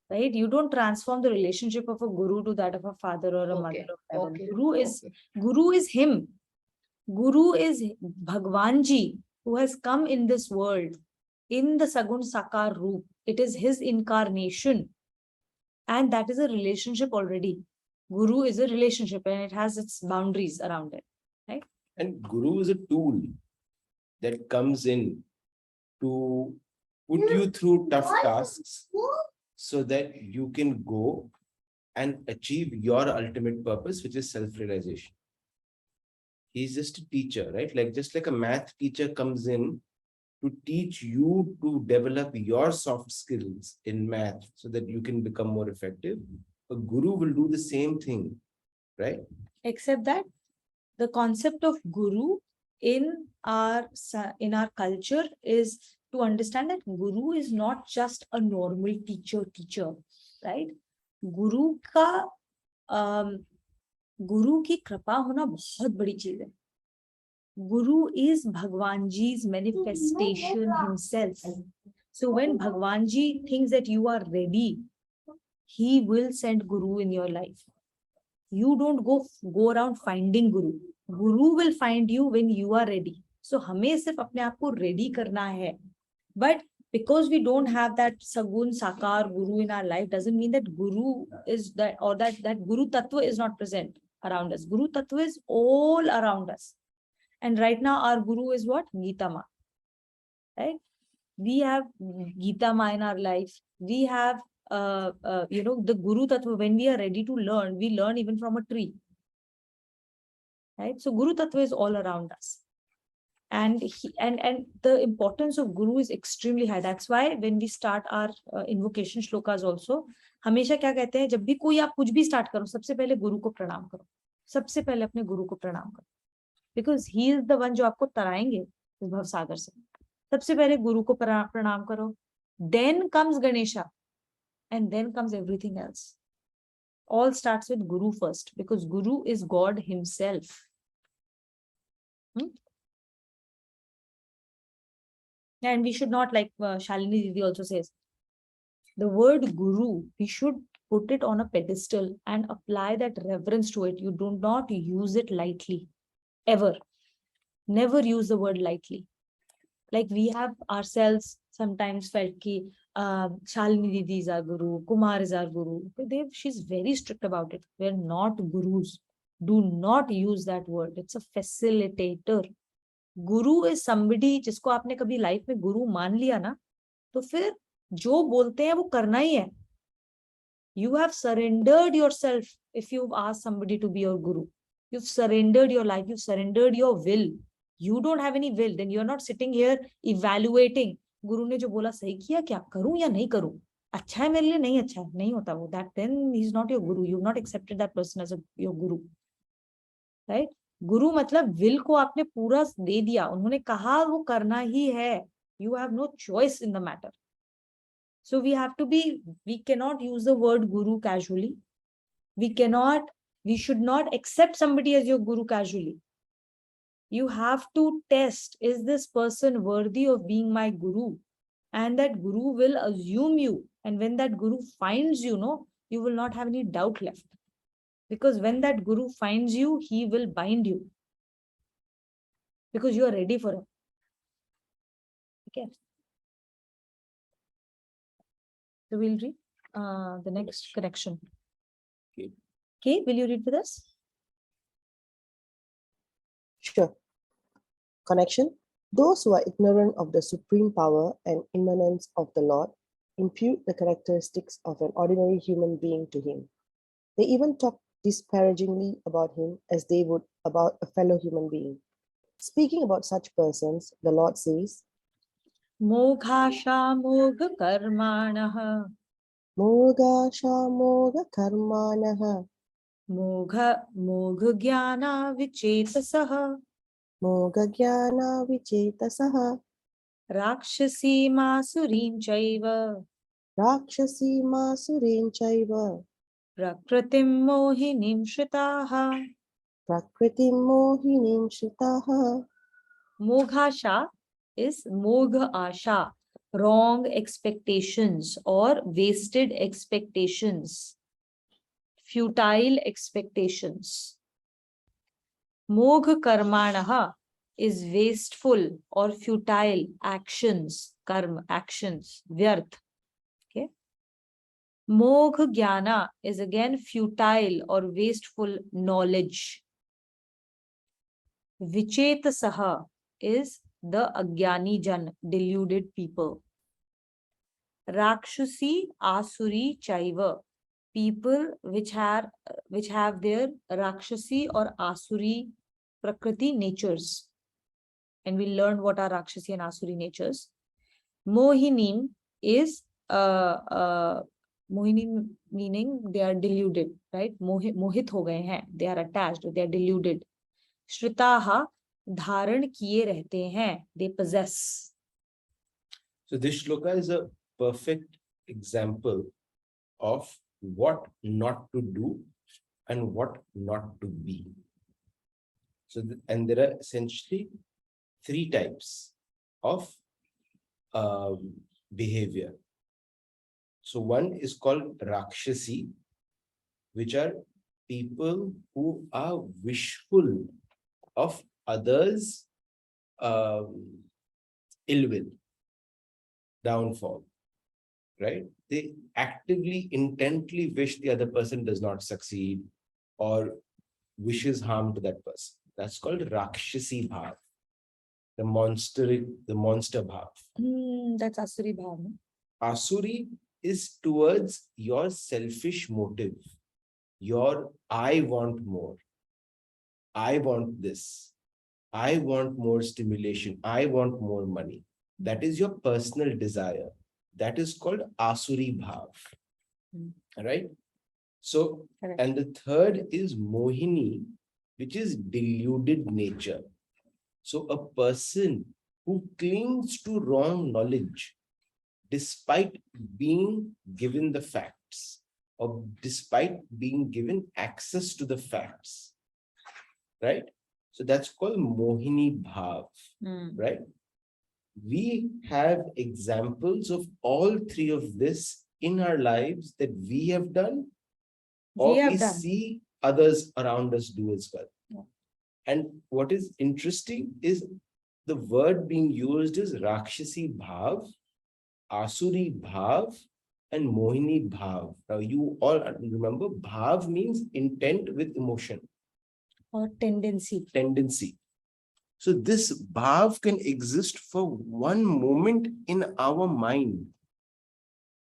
right? You don't transform the relationship of a Guru to that of a father or a mother of heaven. Okay. Guru is him. Guru is Bhagwanji, who has come in this world in the Sagun Sakar Roop. It is his incarnation. And that is a relationship already. Guru is a relationship and it has its boundaries around it. And Guru is a tool that comes in to put you through tough tasks so that you can go and achieve your ultimate purpose, which is self-realization. He's just a teacher, right? Like just like a math teacher comes in to teach you to develop your soft skills in math so that you can become more effective. A guru will do the same thing, right? Except that the concept of guru in our culture is to understand that guru is not just a normal teacher, right? Guru का गुरु की कृपा होना बहुत बड़ी चीज है. Guru is Bhagwan Ji's manifestation himself. So when Bhagwan Ji thinks that you are ready, he will send Guru in your life. You don't go around finding Guru. Guru will find you when you are ready. So हमें सिर्फ अपने आप को ready करना है. But because we don't have that Sagun Sakar Guru in our life doesn't mean that Guru is that, or that Guru Tattva is not present around us. Guru Tattva is all around us. And right now our Guru is what? Gita Ma. Right? We have Gita Ma in our life. We have the Guru Tattva. When we are ready to learn, we learn even from a tree. Right? So Guru Tattva is all around us. And the importance of Guru is extremely high. That's why when we start our invocation shlokas also, हमेशा क्या कहते हैं, जब भी कोई आप कुछ भी start करो, सबसे पहले गुरु को प्रणाम करो. सबसे पहले अपने गुरु को प्रणाम करो. Because he is the one जो आपको तराएंगे इस भव सागर से. सबसे पहले गुरु को प्रणाम करो. Then comes Ganesha. And then comes everything else. All starts with Guru first, because Guru is God himself. And we should not, like Shalini Didi also says, the word Guru, we should put it on a pedestal and apply that reverence to it. You do not use it lightly, ever. Never use the word lightly. Like we have ourselves sometimes felt ki Shalini Didi is our Guru, Kumar is our Guru. She's very strict about it. We're not gurus. Do not use that word. It's a facilitator. Guru is somebody जिसको आपने कभी life में गुरु मान लिया ना, तो फिर जो बोलते हैं वो करना ही है. You have surrendered yourself if you've asked somebody to be your guru. You've surrendered your life. You've surrendered your will. You don't have any will. Then you're not sitting here evaluating. गुरु ने जो बोला सही किया क्या, करूं या नहीं करूं, अच्छा है मेरे लिए, नहीं अच्छा है, नहीं होता वो. That then he's not your guru. You've not accepted that person as your guru. Right? गुरु मतलब विल को आपने पूरा दे दिया, उन्होंने कहा वो करना ही है. You have no choice in the matter. So we cannot use the word guru casually. We should not accept somebody as your guru casually. You have to test, is this person worthy of being my guru? And that guru will assume you. And when that guru finds you, you will not have any doubt left. Because when that guru finds you, he will bind you. Because you are ready for it. Okay. So we'll read the next connection. Okay, will you read with us? Sure. Connection. Those who are ignorant of the supreme power and immanence of the Lord impute the characteristics of an ordinary human being to him. They even talk disparagingly about him as they would about a fellow human being. Speaking about such persons, the Lord says, Moghasha mogha karmanaha. Mogasha moga karmanaha. Mogha jnana vichetasaha. Moga jnana vichetasaha. Rakshasi masurim chaiva. Rakshasi masurin chaiva. Prakritim mohinim shritaha. Prakritim mohinim shritaha. Moghasha is mogha asha, wrong expectations or wasted expectations, futile expectations. Mogha karmanaha is wasteful or futile actions, karma, actions, vyarth. Okay. Mogh Jnana is again futile or wasteful knowledge. Vichetasaha is the Agyani Jan, deluded people. Rakshasi, Asuri, Chaiva, people which have their Rakshasi or Asuri Prakriti natures. And we learned what are Rakshasi and Asuri natures. Mohini is Mohini meaning they are deluded, right? Mohit ho gaye hain, they are attached, they are deluded. Shritaha, dharan kiye rehte hain, they possess. So this shloka is a perfect example of what not to do and what not to be. So, and there are essentially three types of behavior. So one is called Rakshasi, which are people who are wishful of others' ill will, downfall, right? They actively, intently wish the other person does not succeed or wishes harm to that person. That's called Rakshasi Bhav, the monster bhav. That's Asuri Bhav. No? Asuri is towards your selfish motive. Your I want more. I want this. I want more stimulation. I want more money. That is your personal desire. That is called Asuri Bhav. Right? So, Correct. and the third is Mohini, which is deluded nature. So a person who clings to wrong knowledge despite being given the facts or despite being given access to the facts, right? So that's called Mohini Bhav, right? We have examples of all three of this in our lives that we have done or we see others around us do as well. Yeah. And what is interesting is the word being used is Rakshasi Bhav, Asuri Bhav, and Mohini Bhav. Now you all remember Bhav means intent with emotion. Or tendency. Tendency. So this Bhav can exist for one moment in our mind.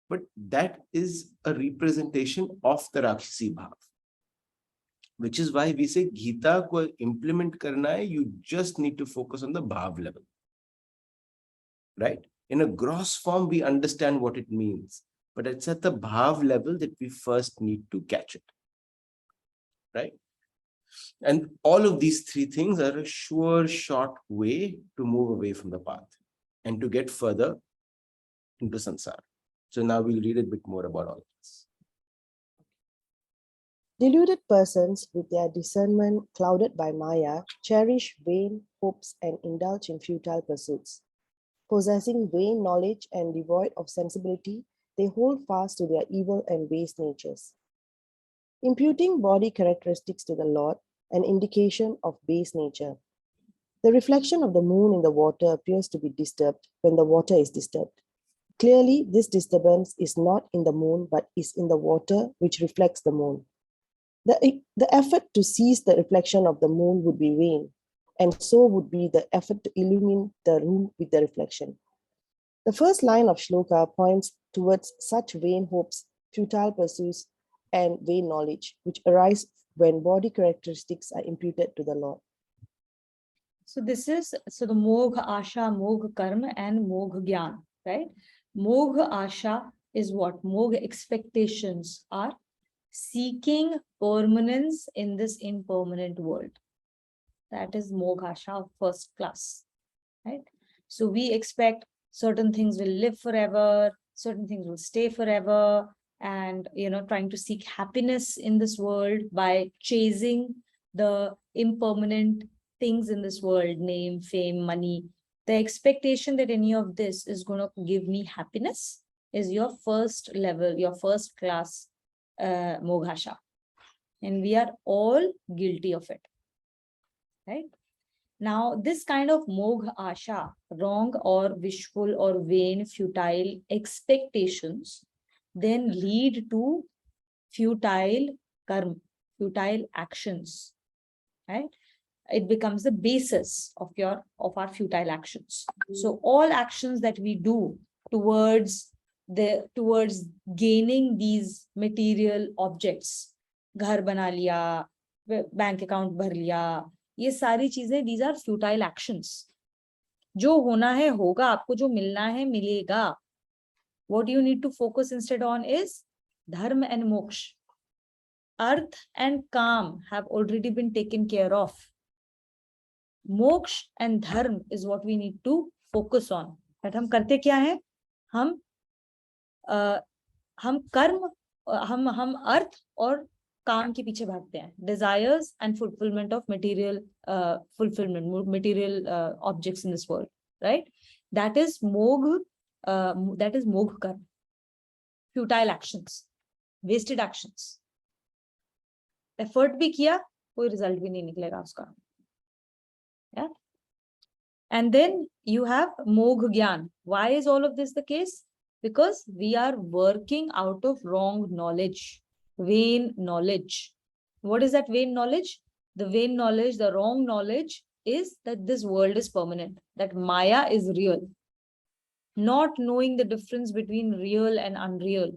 But that is a representation of the Rakshasi Bhav. Which is why we say Gita ko implement karna hai, you just need to focus on the Bhav level. Right? In a gross form, we understand what it means. But it's at the Bhav level that we first need to catch it. Right? And all of these three things are a sure, short way to move away from the path and to get further into samsara. So now we'll read a bit more about all this. Deluded persons, with their discernment clouded by Maya, cherish vain hopes and indulge in futile pursuits. Possessing vain knowledge and devoid of sensibility, they hold fast to their evil and base natures. Imputing body characteristics to the Lord, an indication of base nature. The reflection of the moon in the water appears to be disturbed when the water is disturbed. Clearly, this disturbance is not in the moon, but is in the water which reflects the moon. The effort to seize the reflection of the moon would be vain, and so would be the effort to illumine the room with the reflection. The first line of shloka points towards such vain hopes, futile pursuits, and vain knowledge, which arise when body characteristics are imputed to the Lord. So this is, the Mogh Asha, Mogh Karma, and Mogh Gyan, right? Mogh Asha is what? Mogh expectations are seeking permanence in this impermanent world. That is Mogh Asha of first class, right? So we expect certain things will live forever, certain things will stay forever, and trying to seek happiness in this world by chasing the impermanent things in this world, name, fame, money. The expectation that any of this is going to give me happiness is your first level, your first class Mogh Asha. And we are all guilty of it, right? Now, this kind of Mogh Asha, wrong or wishful or vain, futile expectations, then lead to futile karma, futile actions, right? It becomes the basis of our futile actions. So all actions that we do towards gaining these material objects, घर बना लिया, bank account भर लिया, ये सारी चीजें, these are futile actions. जो होना है होगा, आपको जो मिलना है मिलेगा. What you need to focus instead on is dharma and moksha. Arth and काम have already been taken care of. Moksha and dharma is what we need to focus on. But हम करते क्या है, हम कर्म, हम अर्थ और काम के पीछे भागते हैं. Desires and fulfilment of material fulfilment, material objects in this world, right? That is मोघ, karma. Futile actions, wasted actions. Effort भी किया, कोई रिजल्ट भी नहीं निकलेगा उसका. Yeah. And then you have Mogh Gyan. Why is all of this the case? Because we are working out of wrong knowledge, vain knowledge. What is that vain knowledge? The vain knowledge, the wrong knowledge is that this world is permanent, that Maya is real. Not knowing the difference between real and unreal.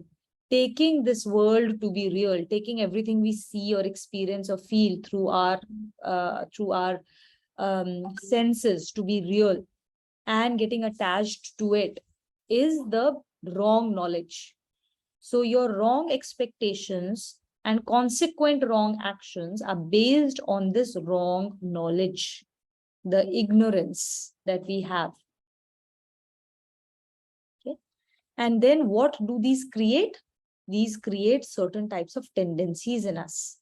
Taking this world to be real, taking everything we see or experience or feel through our senses to be real and getting attached to it is the wrong knowledge. So your wrong expectations and consequent wrong actions are based on this wrong knowledge, the ignorance that we have. Okay. And then what do these create? These create certain types of tendencies in us,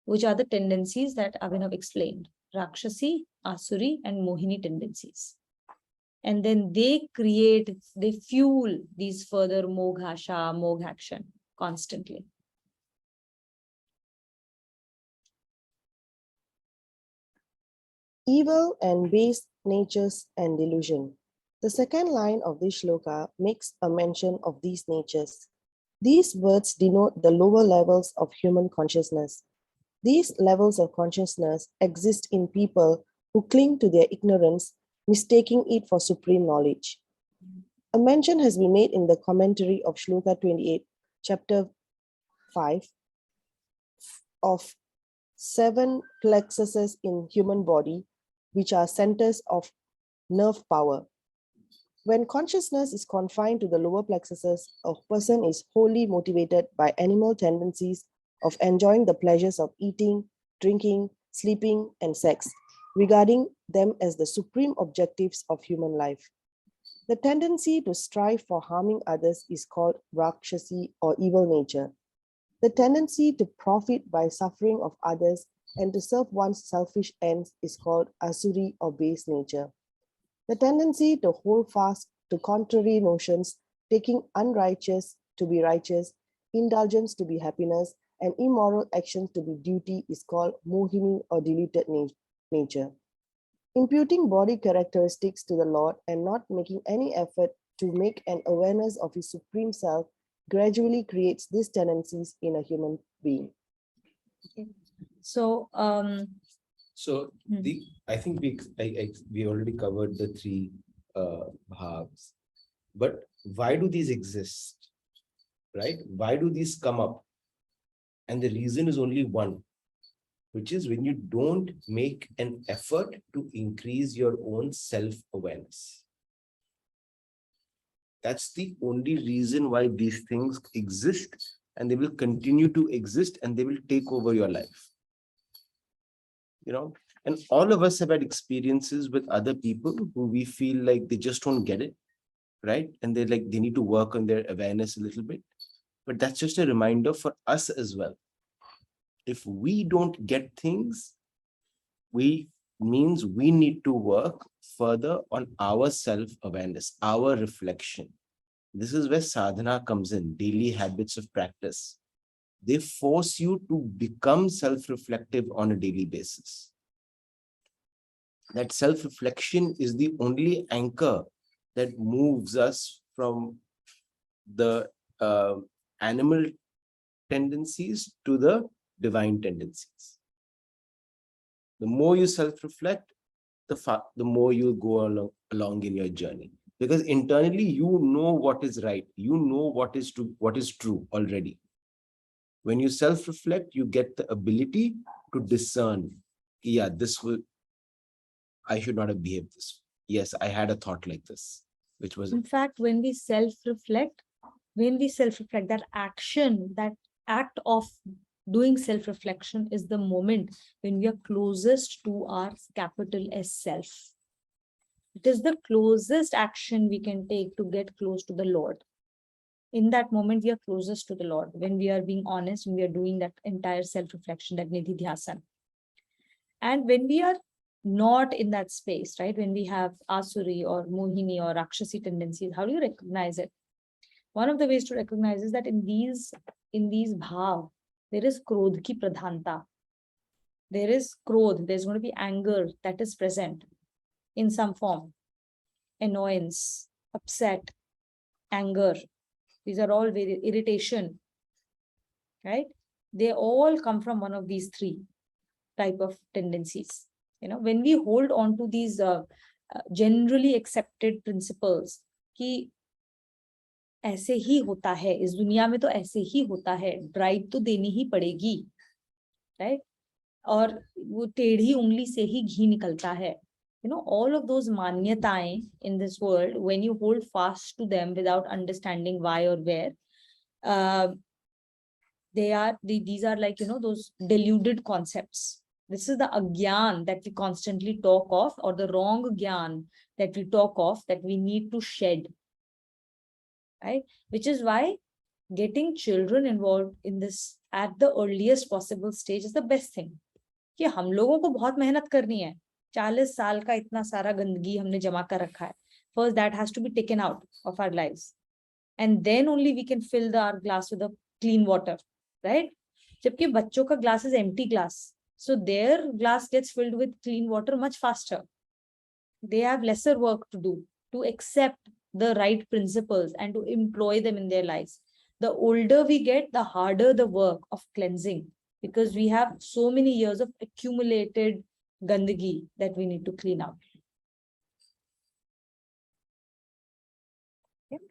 which are the tendencies that Abhinav explained. Rakshasi, Asuri, and Mohini tendencies. And then they fuel these further Moghasha, Mogh action constantly. Evil and base natures and delusion. The second line of this shloka makes a mention of these natures. These words denote the lower levels of human consciousness. These levels of consciousness exist in people who cling to their ignorance, mistaking it for supreme knowledge. A mention has been made in the commentary of Shloka 28, chapter 5, of 7 plexuses in human body, which are centers of nerve power. When consciousness is confined to the lower plexuses, a person is wholly motivated by animal tendencies of enjoying the pleasures of eating, drinking, sleeping, and sex, regarding them as the supreme objectives of human life. The tendency to strive for harming others is called Rakshasi or evil nature. The tendency to profit by suffering of others and to serve one's selfish ends is called Asuri or base nature. The tendency to hold fast to contrary notions, taking unrighteous to be righteous, indulgence to be happiness, and immoral actions to be duty is called Mohini or diluted nature. Imputing body characteristics to the Lord and not making any effort to make an awareness of his supreme self gradually creates these tendencies in a human being. Okay. So, I think we already covered the 3 bhags, but why do these exist, right? Why do these come up? And the reason is only one, which is when you don't make an effort to increase your own self-awareness. That's the only reason why these things exist, and they will continue to exist, and they will take over your life. You know, and all of us have had experiences with other people who we feel like they just don't get it, right? And they need to work on their awareness a little bit. But that's just a reminder for us as well. If we don't get things, means we need to work further on our self-awareness, our reflection. This is where sadhana comes in, daily habits of practice. They force you to become self-reflective on a daily basis. That self-reflection is the only anchor that moves us from the animal tendencies to the divine tendencies. The more you self-reflect, the more you go along in your journey. Because internally, you know what is right. You know what is true already. When you self-reflect, you get the ability to discern, yeah, I should not have behaved this. Yes, I had a thought like this, which was. In fact, when we self-reflect, that action, that act of doing self-reflection is the moment when we are closest to our capital S self. It is the closest action we can take to get close to the Lord. In that moment, we are closest to the Lord, when we are being honest, when we are doing that entire self-reflection, that Nidhi Dhyasan. And when we are not in that space, right, when we have Asuri or Mohini or Rakshasi tendencies, how do you recognize it? One of the ways to recognize is that in these bhav, there is krodh ki pradhanta. There is krodh, there's going to be anger that is present in some form. Annoyance, upset, anger. These are all very irritation, right? They all come from one of these three type of tendencies. When we hold on to these generally accepted principles कि ऐसे ही होता है, इस दुनिया में तो ऐसे ही होता है, ड्राइव तो देनी ही पड़ेगी, राइट? और वो टेढ़ी उंगली से ही घी निकलता है. All of those manyataएं in this world, when you hold fast to them without understanding why or where, these are like, those deluded concepts. This is the agyan that we constantly talk of, or the wrong gyan that we talk of, that we need to shed, right? Which is why getting children involved in this at the earliest possible stage is the best thing. कि हम लोगों को बहुत मेहनत करनी है, 40 साल का इतना सारा गंदगी हमने जमा कर रखा है. First, that has to be taken out of our lives, and then only we can fill our glass with a clean water, right? जबकि बच्चों का glass is empty glass, so their glass gets filled with clean water much faster. They have lesser work to do to accept the right principles and to employ them in their lives. The older we get, the harder the work of cleansing, because we have so many years of accumulated gandagi that we need to clean out. Okay.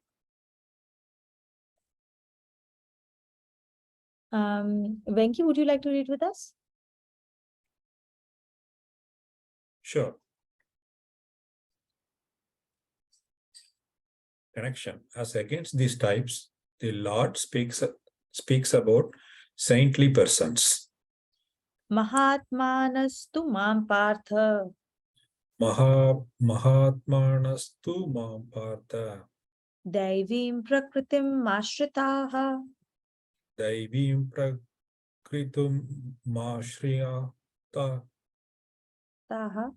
Venki, would you like to read with us? Sure. Connection. As against these types, the Lord speaks about saintly persons. Mahatmanastu mam partha. Mahatmanastu mam partha. Daivim prakritim mashritaha. Daivim prakritum mashriyata. Taha.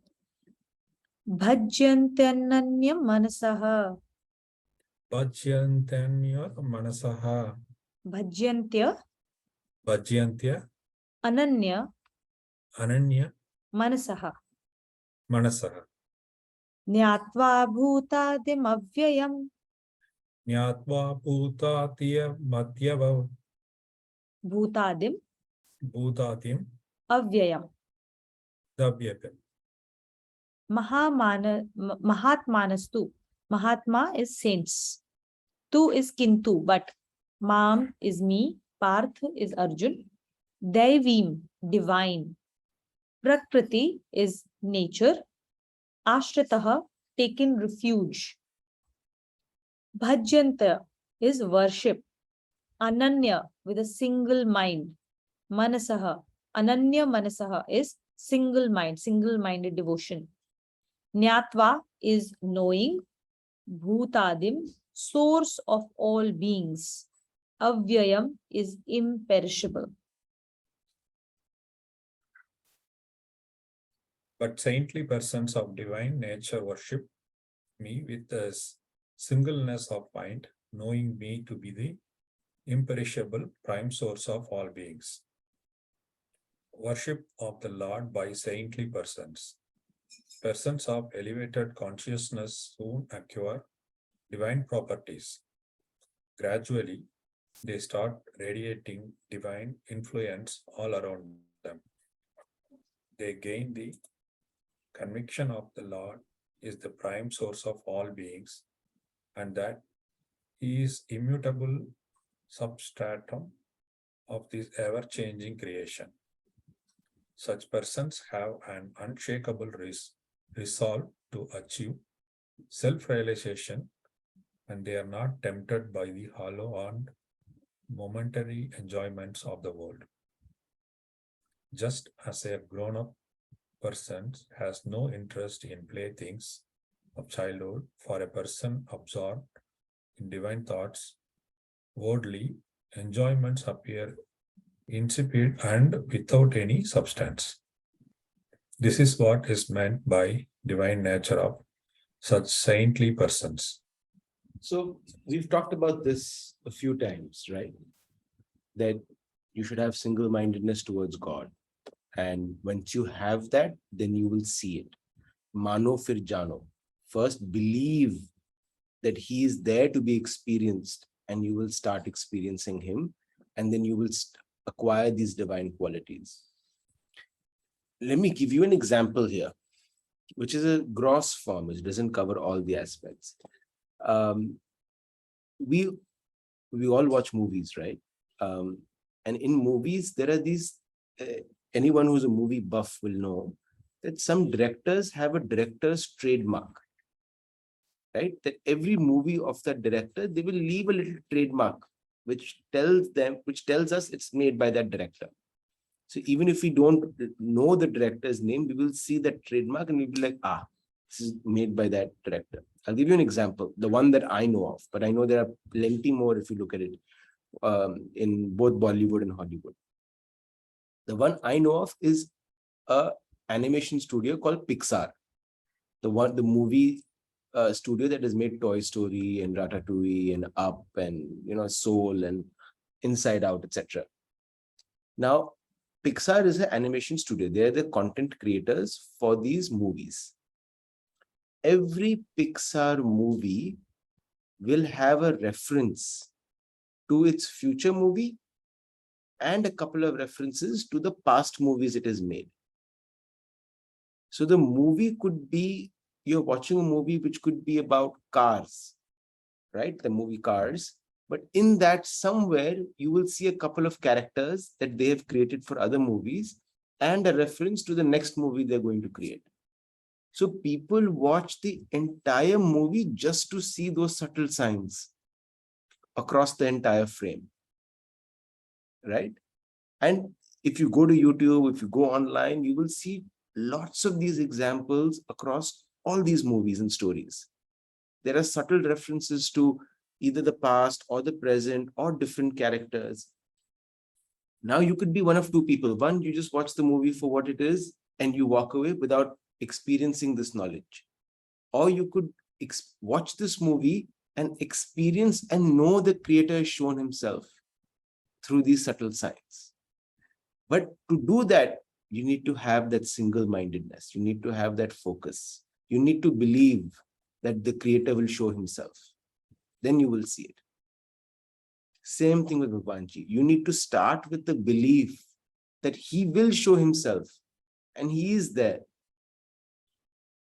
Bhajyantyannanyam manasaha. Bhajyantanya manasaha. Bhajyantya Bhajyantya ananya ananya manasaha. manasaha. Nyatva bhutadim avyayam. Nyatva bhutatiya madhyava. Bhutadim Bhutatim avyayam. davyapam. Mahatmanastu. Mahatma is saints. Tu is Kintu, but Mam is me. Parth is Arjun. Daivim, divine. Prakriti is nature. Ashritaha, taken refuge. Bhajyanta is worship. Ananya, with a single mind. Manasaha, Ananya Manasaha is single mind, single-minded devotion. Nyatva is knowing. Bhutadim, source of all beings. Avyayam is imperishable. But saintly persons of divine nature worship me with a singleness of mind, knowing me to be the imperishable prime source of all beings. Worship of the Lord by saintly persons. Persons of elevated consciousness soon acquire divine properties. Gradually, they start radiating divine influence all around them. They gain the conviction of the Lord is the prime source of all beings, and that he is immutable substratum of this ever-changing creation. Such persons have an unshakable resolve to achieve self-realization, and they are not tempted by the hollow and momentary enjoyments of the world. Just as a grown-up person has no interest in playthings of childhood, for a person absorbed in divine thoughts, worldly enjoyments appear insipid and without any substance. This is what is meant by divine nature of such saintly persons. So we've talked about this a few times, right? That you should have single-mindedness towards God. And once you have that, then you will see it. Mano fir jano. First, believe that he is there to be experienced, and you will start experiencing him, and then you will acquire these divine qualities. Let me give you an example here, which is a gross form, which doesn't cover all the aspects. We all watch movies, right? And in movies, there are these, anyone who's a movie buff will know that some directors have a director's trademark, right? That every movie of that director, they will leave a little trademark, which tells us it's made by that director. So even if we don't know the director's name, we will see that trademark and we'll be like, this is made by that director. I'll give you an example, the one that I know of, but I know there are plenty more if you look at it in both Bollywood and Hollywood. The one I know of is a animation studio called Pixar. The movie studio that has made Toy Story and Ratatouille and Up and Soul and Inside Out, etc. Now, Pixar is an animation studio. They are the content creators for these movies. Every Pixar movie will have a reference to its future movie and a couple of references to the past movies it has made. So the movie could be, you're watching a movie which could be about cars, right? The movie Cars. But in that somewhere, you will see a couple of characters that they have created for other movies and a reference to the next movie they're going to create. So people watch the entire movie just to see those subtle signs across the entire frame, right? And if you go to YouTube, if you go online, you will see lots of these examples across all these movies and stories. There are subtle references to either the past or the present or different characters. Now you could be one of two people. One, you just watch the movie for what it is and you walk away without experiencing this knowledge. Or you could watch this movie and experience and know the creator has shown himself through these subtle signs. But to do that, you need to have that single-mindedness. You need to have that focus. You need to believe that the creator will show himself. Then you will see it. Same thing with Bhagwanji. You need to start with the belief that he will show himself and he is there.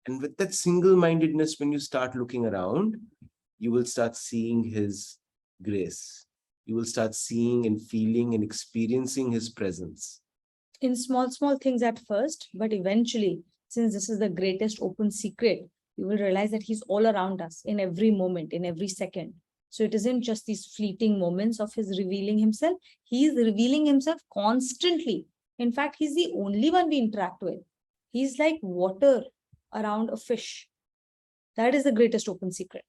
And with that single-mindedness, when you start looking around, you will start seeing his grace. You will start seeing and feeling and experiencing his presence. In small things at first, but eventually, since this is the greatest open secret, you will realize that he's all around us in every moment, in every second. So it isn't just these fleeting moments of his revealing himself. He's revealing himself constantly. In fact, he's the only one we interact with. He's like water around a fish. That is the greatest open secret.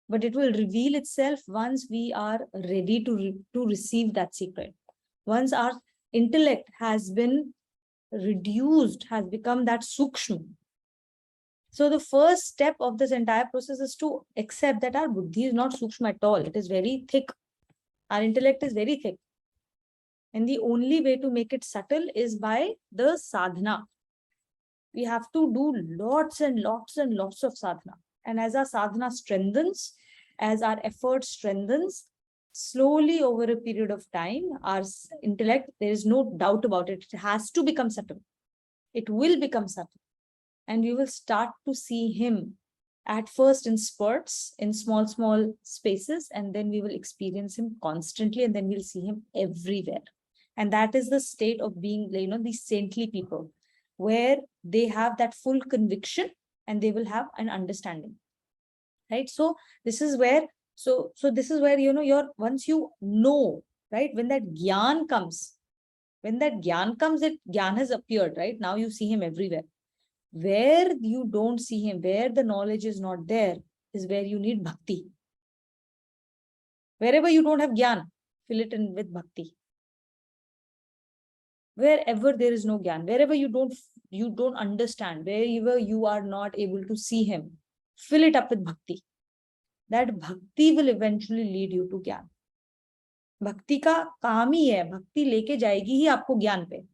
But it will reveal itself once we are ready to receive that secret. Once our intellect has been reduced, has become that sukshma. So the first step of this entire process is to accept that our buddhi is not sukshma at all. It is very thick. Our intellect is very thick. And the only way to make it subtle is by the sadhana. We have to do lots and lots and lots of sadhana. And as our sadhana strengthens, as our effort strengthens, slowly over a period of time, our intellect, there is no doubt about it, it has to become subtle. It will become subtle. And we will start to see him at first in spurts, in small spaces, and then we will experience him constantly, and then we'll see him everywhere. And that is the state of being, these saintly people, where they have that full conviction and they will have an understanding. Right? So this is where, this is where, once you know, right, when that gyan comes, that gyan has appeared, right? Now you see him everywhere. Where you don't see him, where the knowledge is not there, is where you need bhakti. Wherever you don't have gyan, fill it in with bhakti. Wherever there is no gyan, wherever you don't understand, wherever you are not able to see him, fill it up with bhakti. That bhakti will eventually lead you to gyan. भक्ति का काम ही है, भक्ति लेके जाएगी ही आपको ज्ञान पे,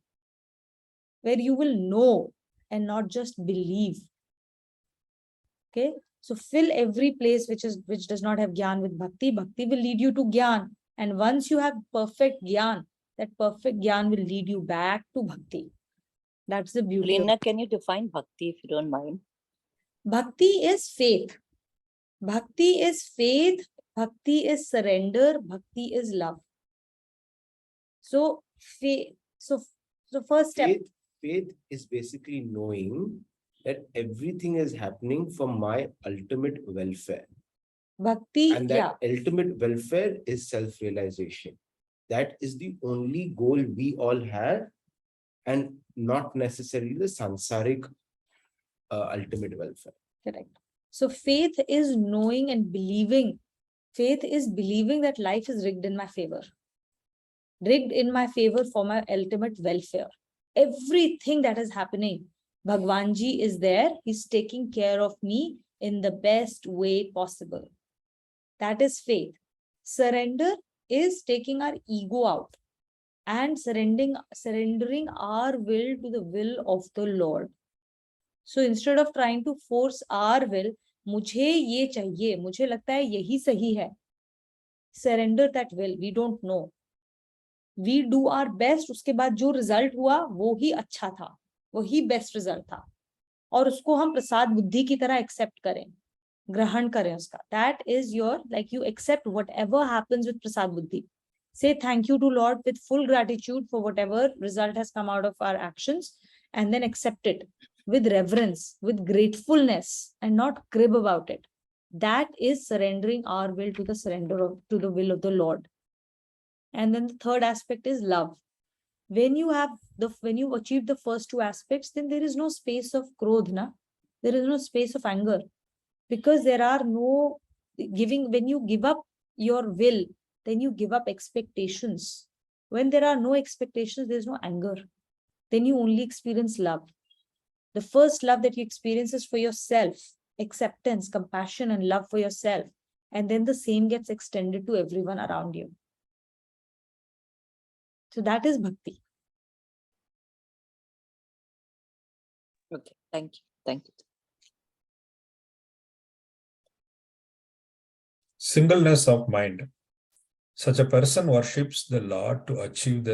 where you will know and not just believe. Okay, so fill every place which does not have gyan with bhakti. Bhakti will lead you to gyan, and once you have perfect gyan, that perfect gyan will lead you back to bhakti. That's the beauty. Lena, can you define bhakti if you don't mind? Bhakti is faith. Bhakti is faith. Bhakti is surrender. Bhakti is love. So faith. So first step. Faith is basically knowing that everything is happening for my ultimate welfare. Bhakti, and that ultimate welfare is self-realization. That is the only goal we all have, and not necessarily the samsaric ultimate welfare. Correct. So faith is knowing and believing. Faith is believing that life is rigged in my favor. Rigged in my favor for my ultimate welfare. Everything that is happening, Bhagwanji is there. He's taking care of me in the best way possible. That is faith. Surrender is taking our ego out and surrendering our will to the will of the Lord. So instead of trying to force our will, मुझे ये चाहिए, मुझे लगता है यही सही है. Surrender that will. We don't know. We do our best. उसके बाद जो result हुआ वो ही अच्छा था, वही best result था, और उसको हम प्रसाद बुद्धि की तरह accept करें, ग्रहण करें उसका. That is your, like, you accept whatever happens with prasad buddhi. Say thank you to Lord with full gratitude for whatever result has come out of our actions, and then accept it with reverence, with gratefulness, and not crib about it. That is surrendering our will to to the will of the Lord. And then the third aspect is love. When you achieve the first two aspects, then there is no space of krodh, there is no space of anger. Because there are no giving, when you give up your will, then you give up expectations. When there are no expectations, there's no anger. Then you only experience love. The first love that you experience is for yourself, acceptance, compassion, and love for yourself. And then the same gets extended to everyone around you. So that is bhakti. Okay, thank you. Thank you. Singleness of mind. Such a person worships the Lord to achieve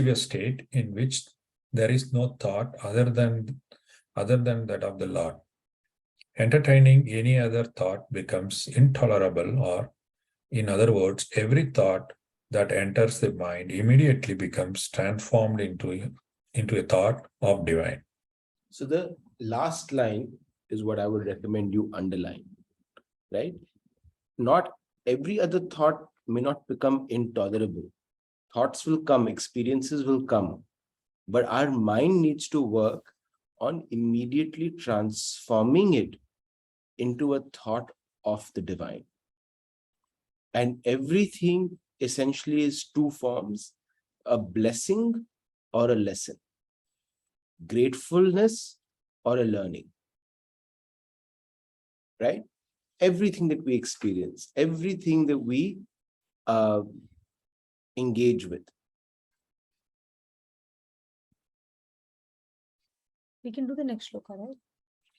a state in which there is no thought other than that of the Lord. Entertaining any other thought becomes intolerable, or in other words, every thought that enters the mind immediately becomes transformed into a thought of divine. So the last line is what I would recommend you underline, right? Not every other thought may not become intolerable. Thoughts will come, experiences will come, but our mind needs to work on immediately transforming it into a thought of the divine. And everything essentially is two forms: a blessing or a lesson, gratefulness or a learning, right? Everything that we experience, everything that we engage with. We can do the next shloka, right?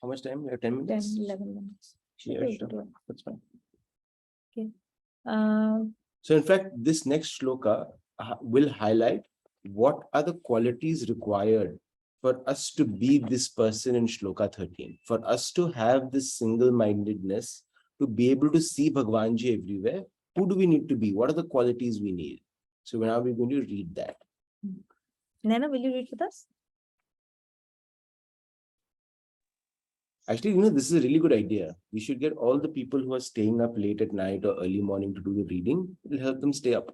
How much time? We have 10 minutes? 10, 11 minutes. Should Yeah, be able to sure. do it. That's fine. Okay. So in fact, this next shloka will highlight what are the qualities required for us to be this person in shloka 13, for us to have this single-mindedness, to be able to see Bhagwanji everywhere. Who do we need to be? What are the qualities we need? So now we're going to read that. Nana, will you read with us? Actually, this is a really good idea. We should get all the people who are staying up late at night or early morning to do the reading. It will help them stay up.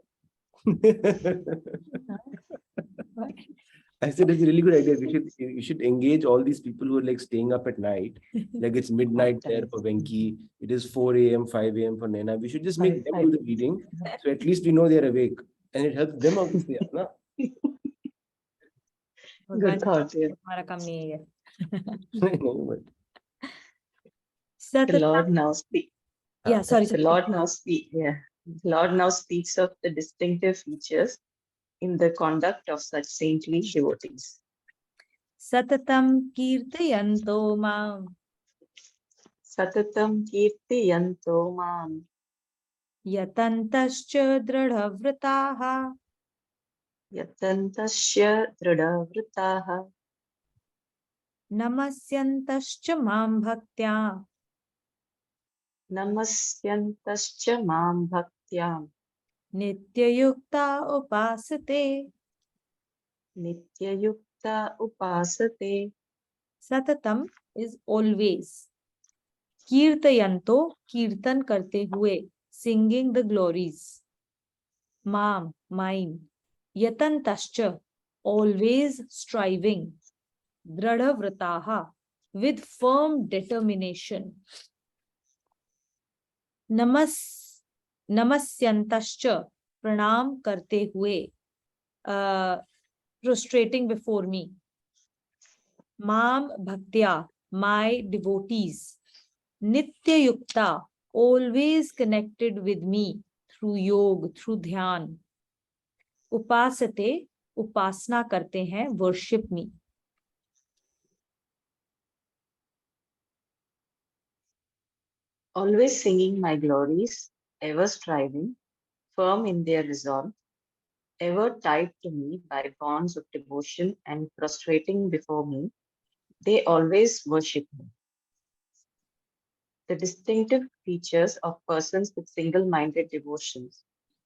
I said it's a really good idea. You should engage all these people who are like staying up at night. Like it's midnight there for Venki. It is 4 a.m., 5 a.m. for Naina. We should just make them do the reading. So at least we know they're awake. And it helps them also stay up. Na? भगवान thought, yeah. हमारा काम नहीं है ये। I know, but The सततम, Lord now speaks. yeah, sorry, The sorry. Lord now speak. Yeah. The Lord now speaks of the distinctive features in the conduct of such saintly devotees. सततम कीर्तयन्तो माम Satatam kirtiyanto mam यतन्तश्च दृढव्रताः yatantasya dridhavritaha नमस्यन्तश्च मां भक्त्या namasyantasya mam bhaktyam नित्ययुक्ता उपासते। nityayukta upasate. सततम is always. कीर्तयन्तो, कीर्तन करते हुए, singing the glories. माम, mine. यतन्तश्च, always striving. दृढ़व्रताः, with firm determination. नमस्यन्तश्च, प्रणाम करते हुए, prostrating before me. Mam bhaktya, my devotees. Nitya yukta, always connected with me through yoga, through dhyan. Upasate, upasna karte hain, worship me. Always singing my glories, ever striving, firm in their resolve, ever tied to me by bonds of devotion and prostrating before me, they always worship me. The distinctive features of persons with single-minded devotion,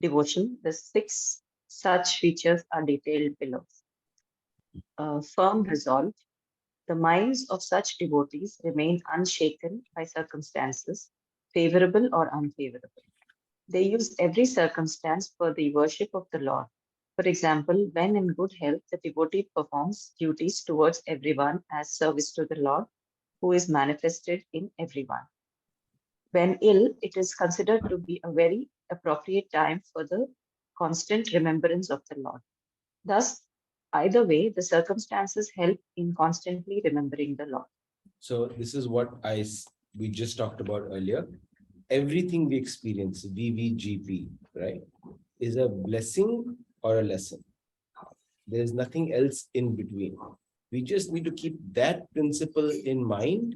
the 6 such features are detailed below. Firm resolve. The minds of such devotees remain unshaken by circumstances, favorable or unfavorable. They use every circumstance for the worship of the Lord. For example, when in good health, the devotee performs duties towards everyone as service to the Lord, who is manifested in everyone. When ill, it is considered to be a very appropriate time for the constant remembrance of the Lord. Thus, either way, the circumstances help in constantly remembering the Lord. so this is what we just talked about earlier. Everything we experience, VVGP, right, is a blessing or a lesson. There is nothing else in between. We just need to keep that principle in mind,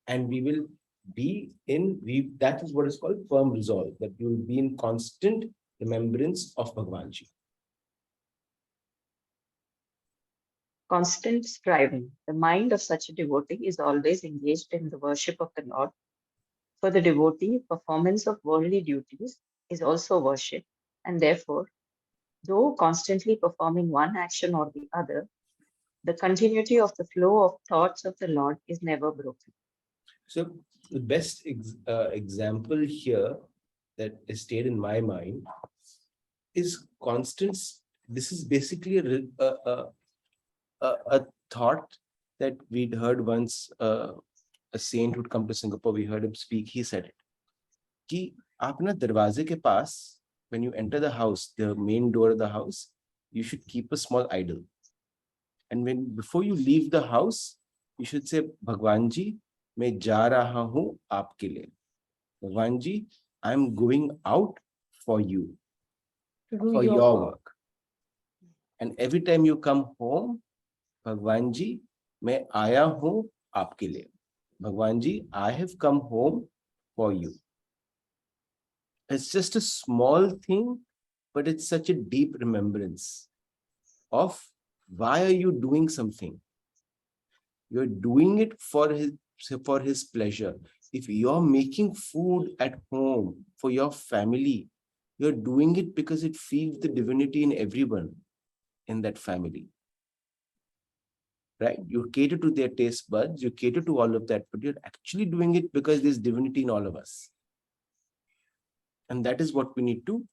and we will be that is what is called firm resolve, that you will be in constant remembrance of Bhagwanji. Constant striving. The mind of such a devotee is always engaged in the worship of the Lord. For the devotee, performance of worldly duties is also worship, and therefore, though constantly performing one action or the other, the continuity of the flow of thoughts of the Lord is never broken. So the best example here that is stayed in my mind is constant. This is basically a thought that we'd heard once. A saint would come to Singapore. We heard him speak. He said it. कि आप ना दरवाजे के पास, when you enter the house, the main door of the house, you should keep a small idol. And before you leave the house, you should say, Bhagwan ji, मैं जा रहा हूँ आपके लिए. Bhagwan ji, I'm going out for you, for your work. And every time you come home, Bhagwan ji, मैं आया हूँ आपके लिए. Bhagwan ji, I have come home for you. It's just a small thing, but it's such a deep remembrance of why are you doing something? You're doing it for his pleasure. If you're making food at home for your family, you're doing it because it feeds the divinity in everyone in that family. Right? You cater to their taste buds, you cater to all of that, but you're actually doing it because there's divinity in all of us. And that is what we need to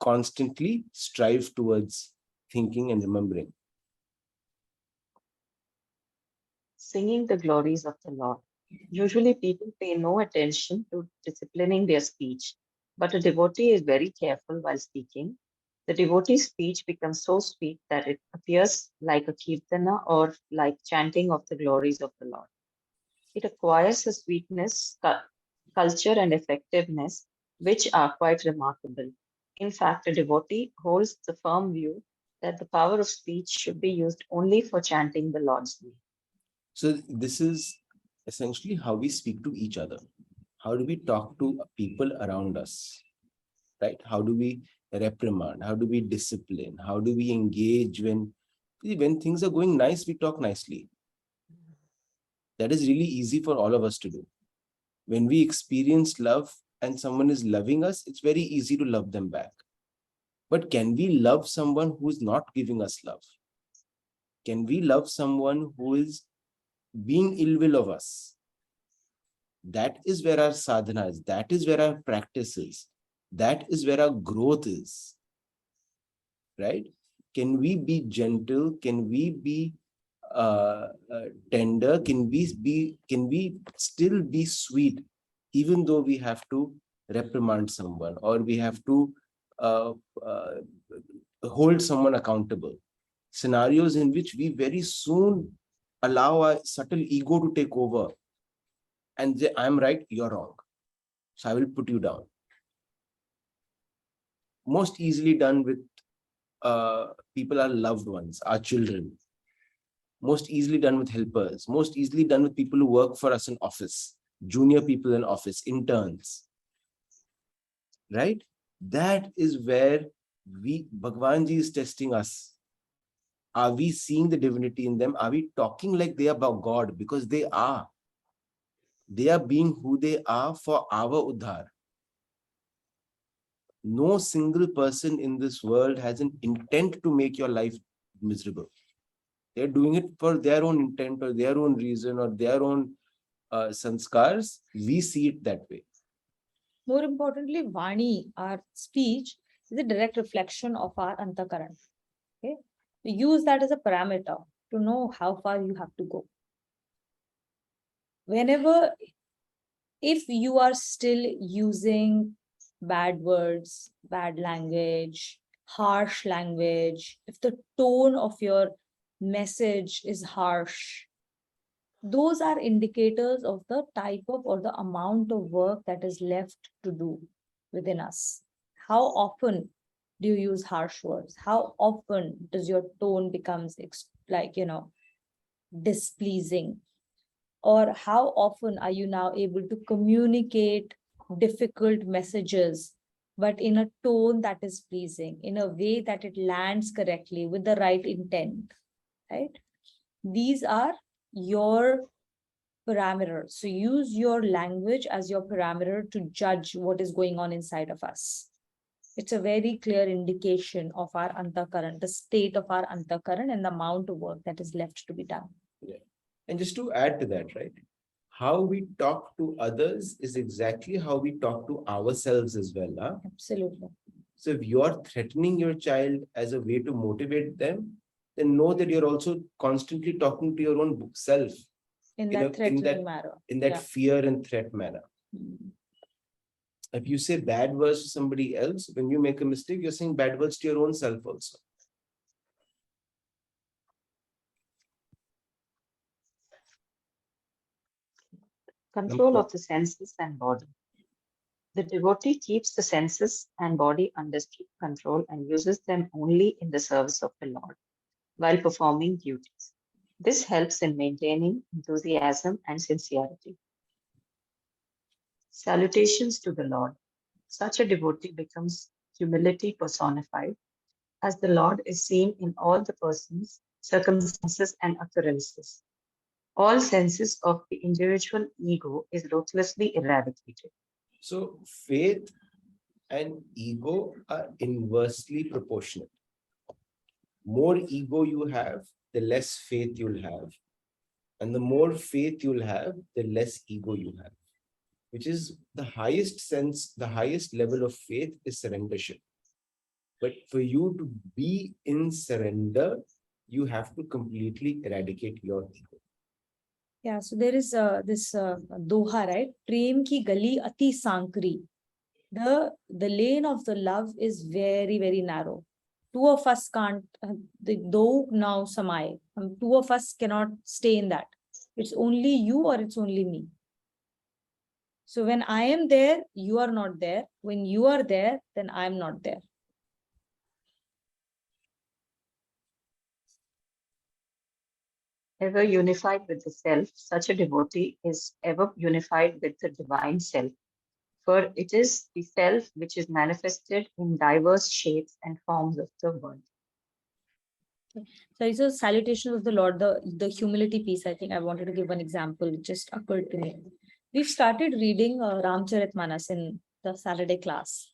constantly strive towards thinking and remembering. Singing the glories of the Lord. Usually people pay no attention to disciplining their speech, but a devotee is very careful while speaking. The devotee's speech becomes so sweet that it appears like a kirtana or like chanting of the glories of the Lord. It acquires a sweetness, culture, and effectiveness which are quite remarkable. In fact, a devotee holds the firm view that the power of speech should be used only for chanting the Lord's name. So this is essentially how we speak to each other. How do we talk to people around us? Right? How do we reprimand? How do we discipline? How do we engage when things are going nice, we talk nicely. That is really easy for all of us to do. When we experience love and someone is loving us, it's very easy to love them back. But can we love someone who is not giving us love? Can we love someone who is being ill will of us? That is where our sadhana is. That is where our practice is. That is where our growth is. Right? Can we be gentle? Can we be tender? Can we still be sweet, even though we have to reprimand someone or we have to uh, uh, hold someone accountable? Scenarios in which we very soon allow our subtle ego to take over and say, I'm right, you're wrong, so I will put you down. Most easily done with people, our loved ones, our children. Most easily done with helpers. Most easily done with people who work for us in office, junior people in office, interns. Right? That is where Bhagwan Ji is testing us. Are we seeing the divinity in them? Are we talking like they are about God? Because they are. They are being who they are for our uddhar. No single person in this world has an intent to make your life miserable. They're doing it for their own intent or their own reason or their own sanskars. We see it that way. More importantly, Vani, our speech, is a direct reflection of our antakaran. Okay, we use that as a parameter to know how far you have to go. Whenever, if you are still using bad words, bad language, harsh language, if the tone of your message is harsh, those are indicators of the type of or the amount of work that is left to do within us. How often do you use harsh words? How often does your tone becomes displeasing? Or how often are you now able to communicate difficult messages, but in a tone that is pleasing, in a way that it lands correctly with the right intent, right? These are your parameters. So use your language as your parameter to judge what is going on inside of us. It's a very clear indication of our antakaran, the state of our antakaran and the amount of work that is left to be done. Yeah. And just to add to that, right? How we talk to others is exactly how we talk to ourselves as well. Huh? Absolutely. So if you're threatening your child as a way to motivate them, then know that you're also constantly talking to your own self In that threatening manner. in that Yeah. fear and threat manner. Mm. If you say bad words to somebody else, when you make a mistake, you're saying bad words to your own self also. Control of the senses and body. The devotee keeps the senses and body under strict control and uses them only in the service of the Lord while performing duties. This helps in maintaining enthusiasm and sincerity. Salutations to the Lord. Such a devotee becomes humility personified, as the Lord is seen in all the persons, circumstances, and occurrences. All senses of the individual ego is ruthlessly eradicated. So faith and ego are inversely proportional. More ego you have, the less faith you'll have. And the more faith you'll have, the less ego you have. Which is the highest sense, the highest level of faith is surrendership. But for you to be in surrender, you have to completely eradicate your ego. Yeah, so there is this doha, right? Prem ki gali ati sankri. The lane of the love is very, very narrow. Two of us can't, do now samay. Two of us cannot stay in that. It's only you or it's only me. So when I am there, you are not there. When you are there, then I am not there. Ever unified with the self, such a devotee is ever unified with the divine self, for it is the self which is manifested in diverse shapes and forms of the world. So it's a salutation of the Lord, the humility piece. I think I wanted to give one example. It just occurred to me. We've started reading Ramcharitmanas in the Saturday class.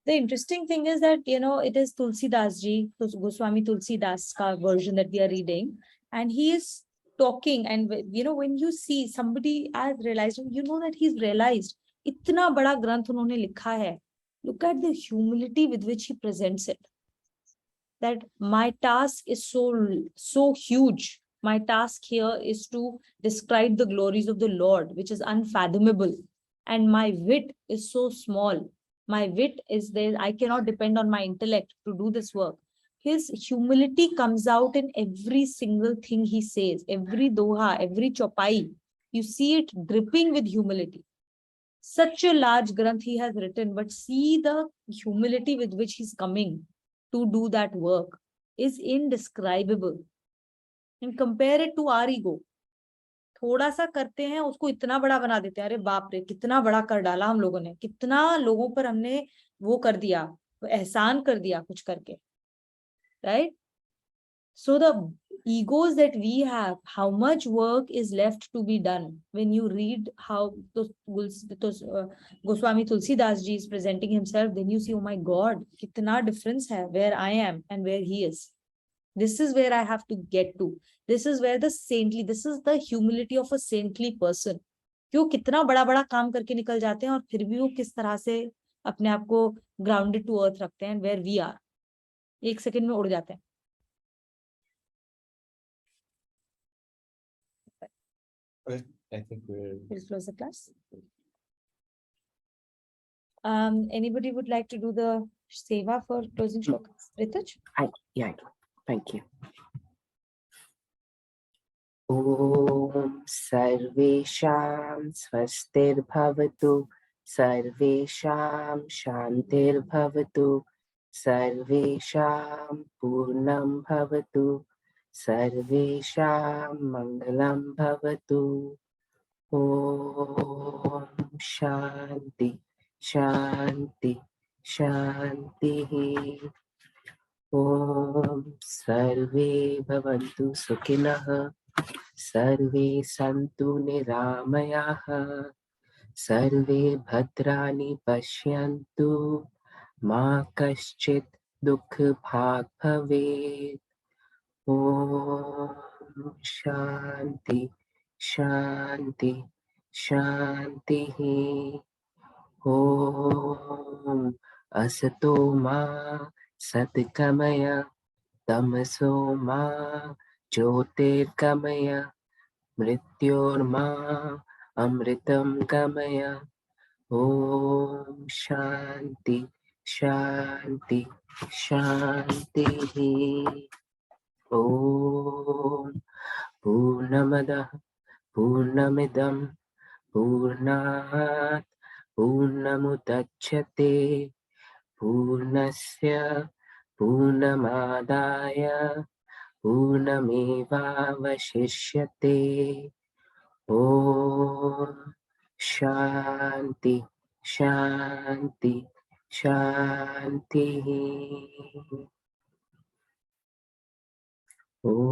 The interesting thing is that, it is Tulsi Das ji, Goswami Tulsi Das ka version that we are reading. And he is talking, and when you see somebody has realized, that he's realized, itna bada granth unhone likha hai. Look at the humility with which he presents it. That my task is so huge. My task here is to describe the glories of the Lord, which is unfathomable. And my wit is so small. My wit is there. I cannot depend on my intellect to do this work. His humility comes out in every single thing he says, every doha, every chopai. You see it dripping with humility. Such a large granth he has written, but see the humility with which he's coming to do that work is indescribable. And compare it to our ego. थोड़ा सा करते हैं उसको इतना बड़ा बना देते हैं, अरे बाप रे कितना बड़ा कर डाला हम लोगों ने, कितना लोगों पर हमने वो कर दिया, एहसान कर दिया कुछ करके, right? So the egos that we have, how much work is left to be done. When you read how Goswami Tulsi Das ji is presenting himself, then you see, oh my God, kitna difference hai where I am and where he is. This is where I have to get to. This is where this is the humility of a saintly person. क्यों कितना बड़ा बड़ा काम करके निकल जाते हैं और फिर भी वो किस तरह से अपने आप को grounded to earth रखते हैं, where we are. एक सेकंड में उड़ जाते हैं. I think We'll close the class. Anybody would like to do the seva for closing shlokas? Rituj? I do. Thank you. Om Sarvesham Swastirbhavatu Sarvesham Shantirbhavatu Sarvesham Purnam Bhavatu Sarvesham Mangalam Bhavatu. Om Shanti Shanti Shanti. Om Sarve Bhavantu Sukhinah Sarve Santu Niramayaha Sarve Bhadrani Pashyantu Ma Kaschit Dukh Bhag Bhavet. Om Shanti Shanti Shanti. Om Asato Ma Satkamaya Tamaso Ma Jyotirgamaya Mrityorma Amritam Gamaya. Om Shanti Shanti Shanti. Om Purnamada Purnamidam Purnat Purnamudachyate Purnasya Purnamadaya Purnamevavashishyate. Om Shanti Shanti Shanti. Om.